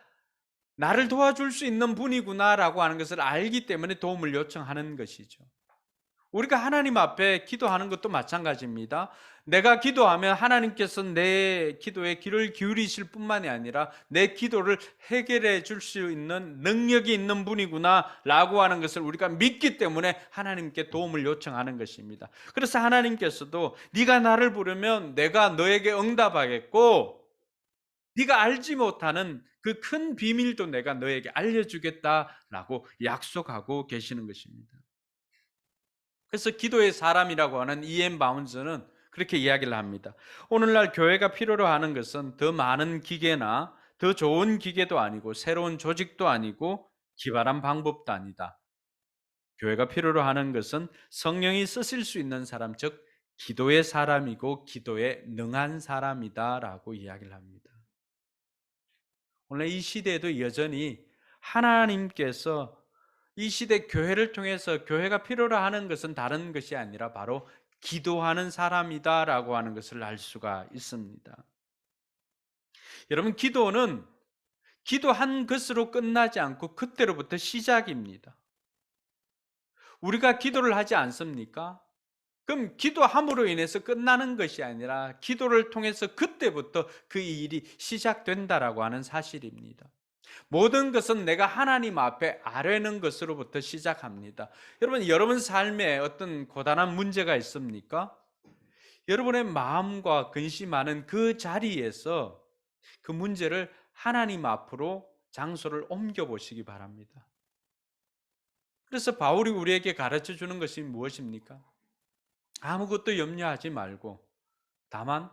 나를 도와줄 수 있는 분이구나라고 하는 것을 알기 때문에 도움을 요청하는 것이죠. 우리가 하나님 앞에 기도하는 것도 마찬가지입니다. 내가 기도하면 하나님께서 내 기도에 귀를 기울이실 뿐만이 아니라 내 기도를 해결해 줄 수 있는 능력이 있는 분이구나 라고 하는 것을 우리가 믿기 때문에 하나님께 도움을 요청하는 것입니다. 그래서 하나님께서도 네가 나를 부르면 내가 너에게 응답하겠고 네가 알지 못하는 그 큰 비밀도 내가 너에게 알려주겠다라고 약속하고 계시는 것입니다. 그래서 기도의 사람이라고 하는 E.M. 바운스는 그렇게 이야기를 합니다. 오늘날 교회가 필요로 하는 것은 더 많은 기계나 더 좋은 기계도 아니고 새로운 조직도 아니고 기발한 방법도 아니다. 교회가 필요로 하는 것은 성령이 쓰실 수 있는 사람, 즉 기도의 사람이고 기도에 능한 사람이다라고 이야기를 합니다. 오늘 이 시대에도 여전히 하나님께서 이 시대 교회를 통해서 교회가 필요로 하는 것은 다른 것이 아니라 바로 기도하는 사람이다라고 하는 것을 알 수가 있습니다. 여러분, 기도는 기도한 것으로 끝나지 않고 그때로부터 시작입니다. 우리가 기도를 하지 않습니까? 그럼 기도함으로 인해서 끝나는 것이 아니라 기도를 통해서 그때부터 그 일이 시작된다라고 하는 사실입니다. 모든 것은 내가 하나님 앞에 아뢰는 것으로부터 시작합니다. 여러분 삶에 어떤 고단한 문제가 있습니까? 여러분의 마음과 근심하는 그 자리에서 그 문제를 하나님 앞으로 장소를 옮겨 보시기 바랍니다. 그래서 바울이 우리에게 가르쳐 주는 것이 무엇입니까? 아무것도 염려하지 말고 다만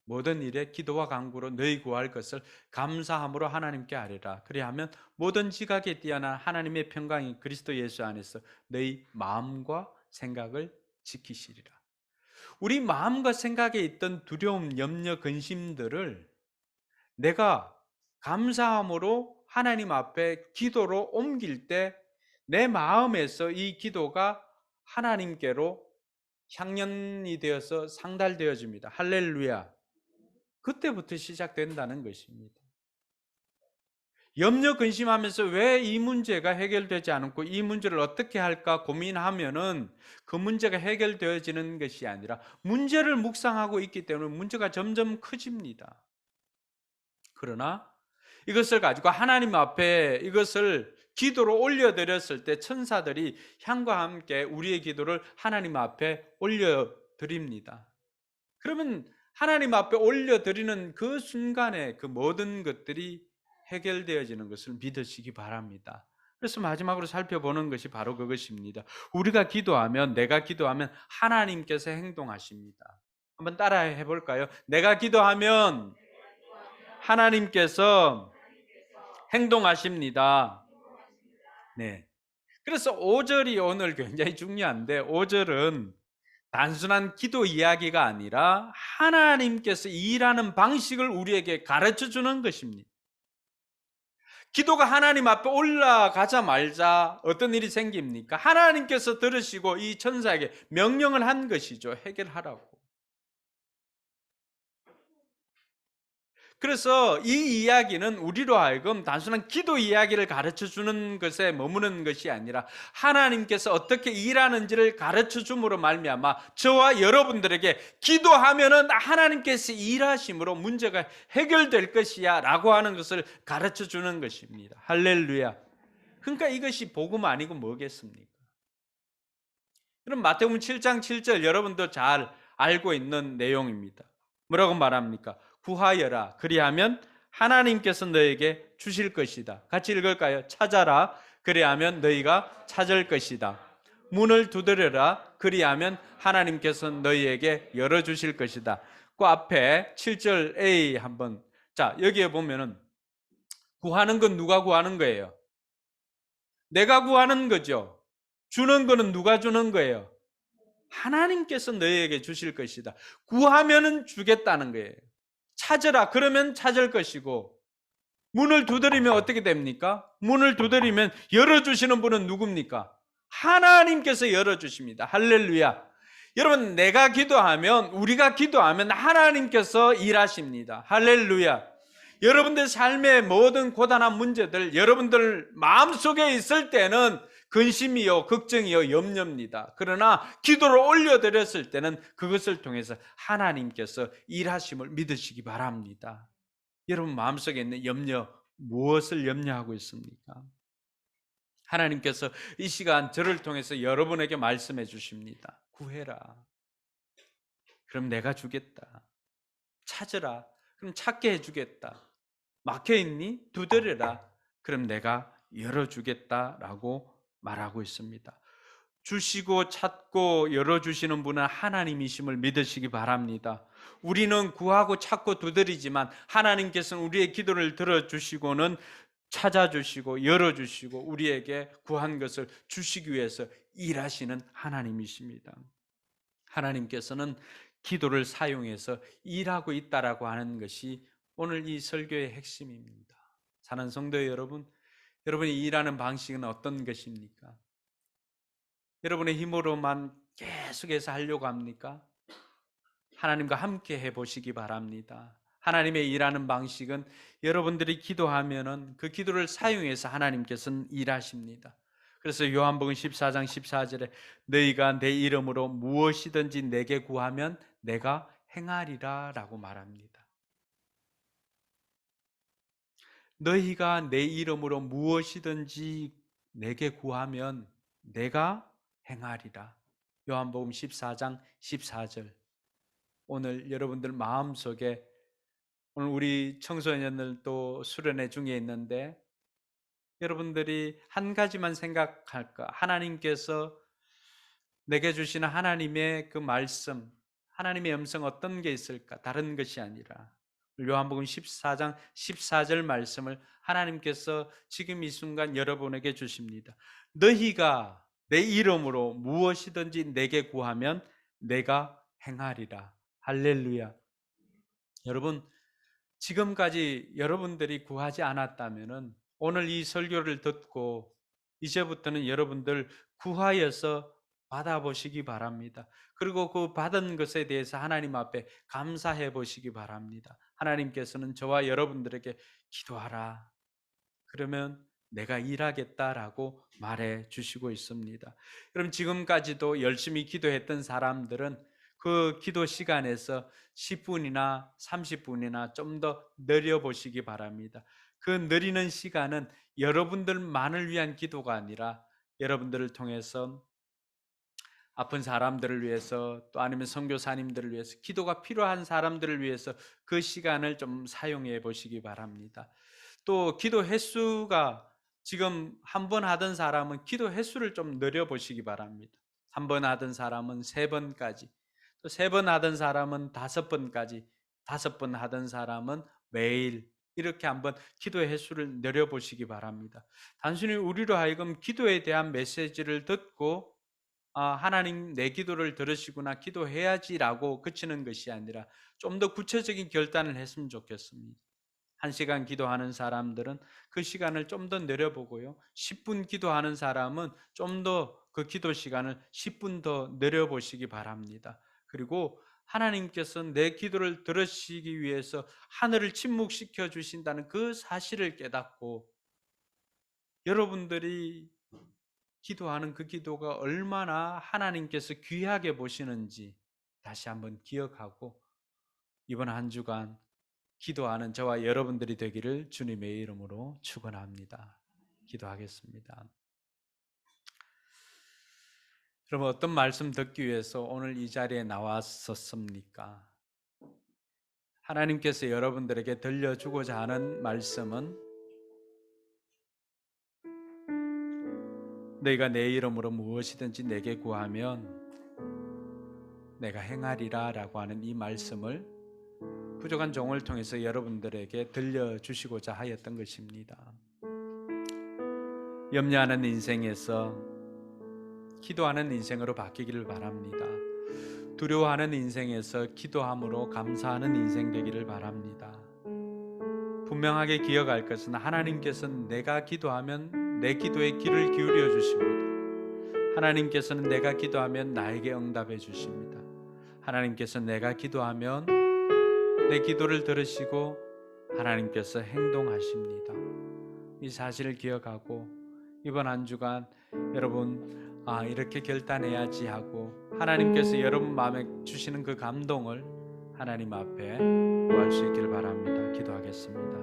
모든 일에 기도와 간구로 너희 구할 것을 감사함으로 하나님께 아뢰라. 그리하면 모든 지각에 뛰어난 하나님의 평강이 그리스도 예수 안에서 너희 마음과 생각을 지키시리라. 우리 마음과 생각에 있던 두려움, 염려, 근심들을 내가 감사함으로 하나님 앞에 기도로 옮길 때 내 마음에서 이 기도가 하나님께로 향연이 되어서 상달되어집니다. 할렐루야. 그때부터 시작된다는 것입니다. 염려 근심하면서 왜 이 문제가 해결되지 않았고 이 문제를 어떻게 할까 고민하면은 그 문제가 해결되어지는 것이 아니라 문제를 묵상하고 있기 때문에 문제가 점점 커집니다. 그러나 이것을 가지고 하나님 앞에 이것을 기도로 올려드렸을 때 천사들이 향과 함께 우리의 기도를 하나님 앞에 올려드립니다. 그러면 하나님 앞에 올려드리는 그 순간에 그 모든 것들이 해결되어지는 것을 믿으시기 바랍니다. 그래서 마지막으로 살펴보는 것이 바로 그것입니다. 우리가 기도하면, 내가 기도하면 하나님께서 행동하십니다. 한번 따라해 볼까요? 내가 기도하면 하나님께서 행동하십니다. 네. 그래서 5절이 오늘 굉장히 중요한데 5절은 단순한 기도 이야기가 아니라 하나님께서 일하는 방식을 우리에게 가르쳐 주는 것입니다. 기도가 하나님 앞에 올라가자마자 어떤 일이 생깁니까? 하나님께서 들으시고 이 천사에게 명령을 한 것이죠. 해결하라고. 그래서 이 이야기는 우리로 하여금 단순한 기도 이야기를 가르쳐 주는 것에 머무는 것이 아니라 하나님께서 어떻게 일하는지를 가르쳐 줌으로 말미암아 저와 여러분들에게 기도하면은 하나님께서 일하심으로 문제가 해결될 것이야 라고 하는 것을 가르쳐 주는 것입니다. 할렐루야. 그러니까 이것이 복음 아니고 뭐겠습니까? 그럼 마태복음 7장 7절 여러분도 잘 알고 있는 내용입니다. 뭐라고 말합니까? 구하여라. 그리하면 하나님께서 너에게 주실 것이다. 같이 읽을까요? 찾아라. 그리하면 너희가 찾을 것이다. 문을 두드려라. 그리하면 하나님께서 너희에게 열어주실 것이다. 그 앞에 7절 A 한번. 자, 여기에 보면은 구하는 건 누가 구하는 거예요? 내가 구하는 거죠. 주는 거는 누가 주는 거예요? 하나님께서 너희에게 주실 것이다. 구하면은 주겠다는 거예요. 찾으라 그러면 찾을 것이고 문을 두드리면 어떻게 됩니까? 문을 두드리면 열어주시는 분은 누굽니까? 하나님께서 열어주십니다. 할렐루야. 여러분 내가 기도하면 우리가 기도하면 하나님께서 일하십니다. 할렐루야. 여러분들 삶의 모든 고단한 문제들 여러분들 마음속에 있을 때는 근심이요 걱정이요 염려입니다. 그러나 기도를 올려드렸을 때는 그것을 통해서 하나님께서 일하심을 믿으시기 바랍니다. 여러분 마음속에 있는 염려 무엇을 염려하고 있습니까? 하나님께서 이 시간 저를 통해서 여러분에게 말씀해 주십니다. 구해라. 그럼 내가 주겠다. 찾으라. 그럼 찾게 해주겠다. 막혀있니? 두드려라. 그럼 내가 열어주겠다라고 말하고 있습니다. 주시고 찾고 열어주시는 분은 하나님이심을 믿으시기 바랍니다. 우리는 구하고 찾고 두드리지만 하나님께서는 우리의 기도를 들어주시고는 찾아주시고 열어주시고 우리에게 구한 것을 주시기 위해서 일하시는 하나님이십니다. 하나님께서는 기도를 사용해서 일하고 있다라고 하는 것이 오늘 이 설교의 핵심입니다. 사랑하는 성도 여러분, 여러분이 일하는 방식은 어떤 것입니까? 여러분의 힘으로만 계속해서 하려고 합니까? 하나님과 함께 해보시기 바랍니다. 하나님의 일하는 방식은 여러분들이 기도하면은 그 기도를 사용해서 하나님께서는 일하십니다. 그래서 요한복음 14장 14절에 너희가 내 이름으로 무엇이든지 내게 구하면 내가 행하리라 라고 말합니다. 너희가 내 이름으로 무엇이든지 내게 구하면 내가 행하리라. 요한복음 14장 14절. 오늘 여러분들 마음속에, 오늘 우리 청소년들도 수련회 중에 있는데 여러분들이 한 가지만 생각할까? 하나님께서 내게 주시는 하나님의 그 말씀, 하나님의 음성 어떤 게 있을까? 다른 것이 아니라 요한복음 14장 14절 말씀을 하나님께서 지금 이 순간 여러분에게 주십니다. 너희가 내 이름으로 무엇이든지 내게 구하면 내가 행하리라. 할렐루야. 여러분, 지금까지 여러분들이 구하지 않았다면은 오늘 이 설교를 듣고 이제부터는 여러분들 구하여서 받아보시기 바랍니다. 그리고 그 받은 것에 대해서 하나님 앞에 감사해 보시기 바랍니다. 하나님께서는 저와 여러분들에게 기도하라. 그러면 내가 일하겠다라고 말해 주시고 있습니다. 그럼 지금까지도 열심히 기도했던 사람들은 그 기도 시간에서 10분이나 30분이나 좀 더 늘려 보시기 바랍니다. 그 느리는 시간은 여러분들만을 위한 기도가 아니라 여러분들을 통해서 아픈 사람들을 위해서, 또 아니면 선교사님들을 위해서, 기도가 필요한 사람들을 위해서 그 시간을 좀 사용해 보시기 바랍니다. 또 기도 횟수가 지금 한 번 하던 사람은 기도 횟수를 좀 늘려 보시기 바랍니다. 한 번 하던 사람은 3번까지, 또 3번 하던 사람은 5번까지, 5번 하던 사람은 매일 이렇게 한번 기도의 횟수를 늘려 보시기 바랍니다. 단순히 우리로 하여금 기도에 대한 메시지를 듣고 하나님 내 기도를 들으시구나, 기도해야지라고 그치는 것이 아니라 좀 더 구체적인 결단을 했으면 좋겠습니다. 1시간 기도하는 사람들은 그 시간을 좀 더 내려보고요. 10분 기도하는 사람은 좀 더 그 기도 시간을 10분 더 내려보시기 바랍니다. 그리고 하나님께서 내 기도를 들으시기 위해서 하늘을 침묵시켜 주신다는 그 사실을 깨닫고 여러분들이 기도하는 그 기도가 얼마나 하나님께서 귀하게 보시는지 다시 한번 기억하고 이번 한 주간 기도하는 저와 여러분들이 되기를 주님의 이름으로 축원합니다. 기도하겠습니다. 여러분, 어떤 말씀 듣기 위해서 오늘 이 자리에 나왔었습니까? 하나님께서 여러분들에게 들려주고자 하는 말씀은 너희가 내 이름으로 무엇이든지 내게 구하면 내가 행하리라 라고 하는 이 말씀을 부족한 종을 통해서 여러분들에게 들려주시고자 하였던 것입니다. 염려하는 인생에서 기도하는 인생으로 바뀌기를 바랍니다. 두려워하는 인생에서 기도함으로 감사하는 인생 되기를 바랍니다. 분명하게 기억할 것은 하나님께서는 내가 기도하면 내 기도에 귀를 기울여 주십니다. 하나님께서는 내가 기도하면 나에게 응답해 주십니다. 하나님께서 내가 기도하면 내 기도를 들으시고 하나님께서 행동하십니다. 이 사실을 기억하고 이번 한 주간 여러분 이렇게 결단해야지 하고 하나님께서 여러분 마음에 주시는 그 감동을 하나님 앞에 구할 수 있기를 바랍니다. 기도하겠습니다.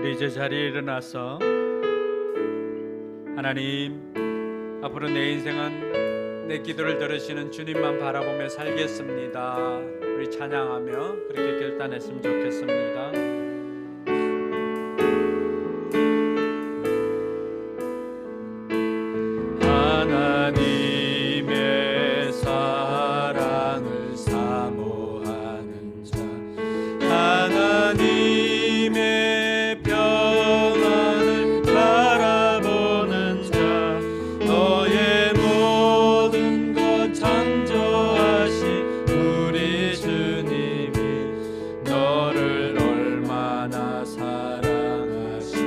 우리 이제 자리에 일어나서 하나님, 앞으로 내 인생은 내 기도를 들으시는 주님만 바라보며 살겠습니다. 우리 찬양하며 그렇게 결단했으면 좋겠습니다. 하나님의 사랑을 사모하는 자, 하나님의 평안을 바라보는 자, 너의 모든 것 창조하신 우리 주님이 너를 얼마나 사랑하시는지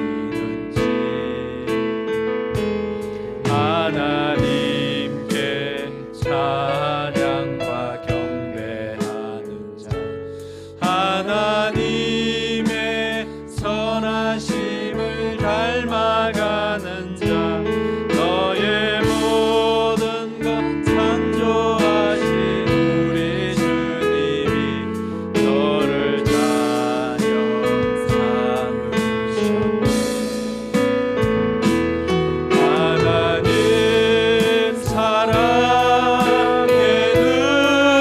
하나님께 찬양과 경배하는 자, 하나님의 선하심을 닮아가는 자, 너의 모든 것 창조하신 우리 주님이 너를 자녀 삼으셨네. 하나님 사랑의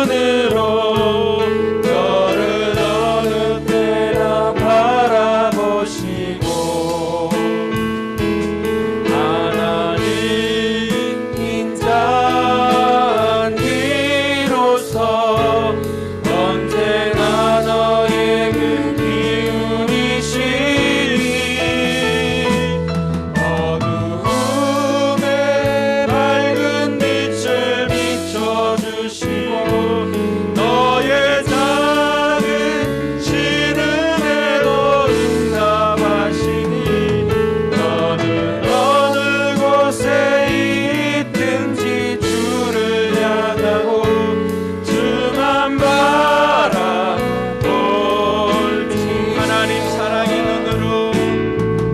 눈으로 너를 어느 때나 바라보시고 하나님 인자한 이로서 언제나 너에게 기울이시니 어두움에 밝은 빛을 비춰주시고 너의 작은 신음에도 응답하시니 너는 어느 곳에 있든지 주를 향하고 주만 바라볼지 하나님 사랑의 눈으로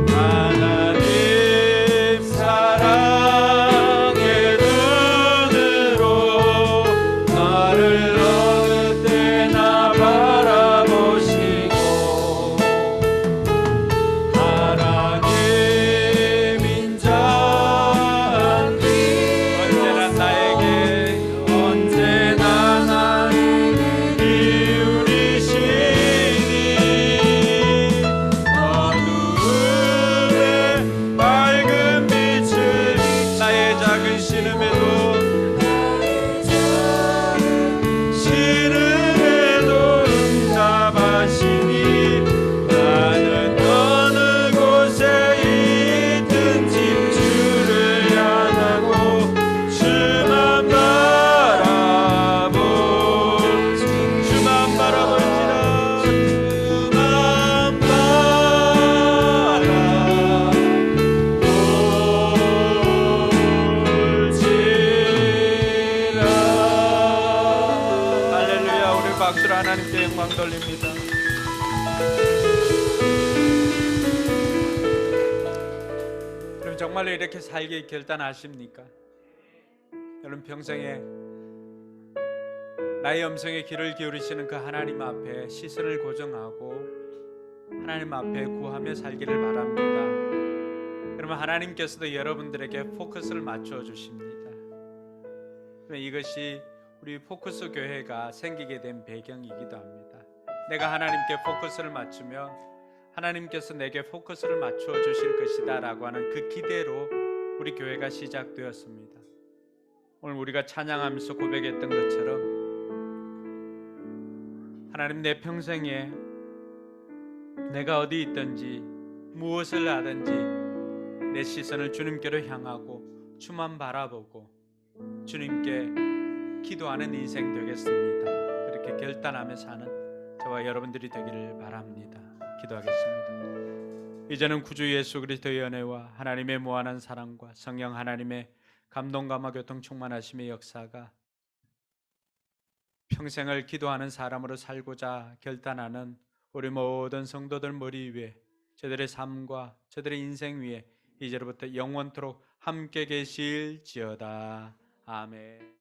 하나님 사랑의 눈으로 나를 어느 때나 바라보시고 하나님 인자한 언제나 나에게 기울이시니 어두움에 밝은 빛을 나의 작은 신음에도 응답하시니 나는 어느 곳에 있든지 주를 향하고 주만 바라볼지 주만 바라볼지라 할렐루야. 우리 박수로 하나님께 영광 돌립니다. 여러분 정말로 이렇게 살기 결단하십니까? 여러분 평생에 나의 음성에 귀를 기울이시는 그 하나님 앞에 시선을 고정하고 하나님 앞에 구하며 살기를 바랍니다. 그러면 하나님께서도 여러분들에게 포커스를 맞춰 주십니다. 이것이 우리 포커스 교회가 생기게 된 배경이기도 합니다. 내가 하나님께 포커스를 맞추면 하나님께서 내게 포커스를 맞춰 주실 것이다 라고 하는 그 기대로 우리 교회가 시작되었습니다. 오늘 우리가 찬양하면서 고백했던 것처럼 하나님 내 평생에 내가 어디 있든지 무엇을 하든지 내 시선을 주님께로 향하고 주만 바라보고 주님께 기도하는 인생 되겠습니다. 그렇게 결단하며 사는 저와 여러분들이 되기를 바랍니다. 기도하겠습니다. 이제는 구주 예수 그리스도의 은혜와 하나님의 무한한 사랑과 성령 하나님의 감동감화 교통 충만하심의 역사가 평생을 기도하는 사람으로 살고자 결단하는 우리 모든 성도들 머리 위에 저들의 삶과 저들의 인생 위에 이제로부터 영원토록 함께 계실지어다. 아멘.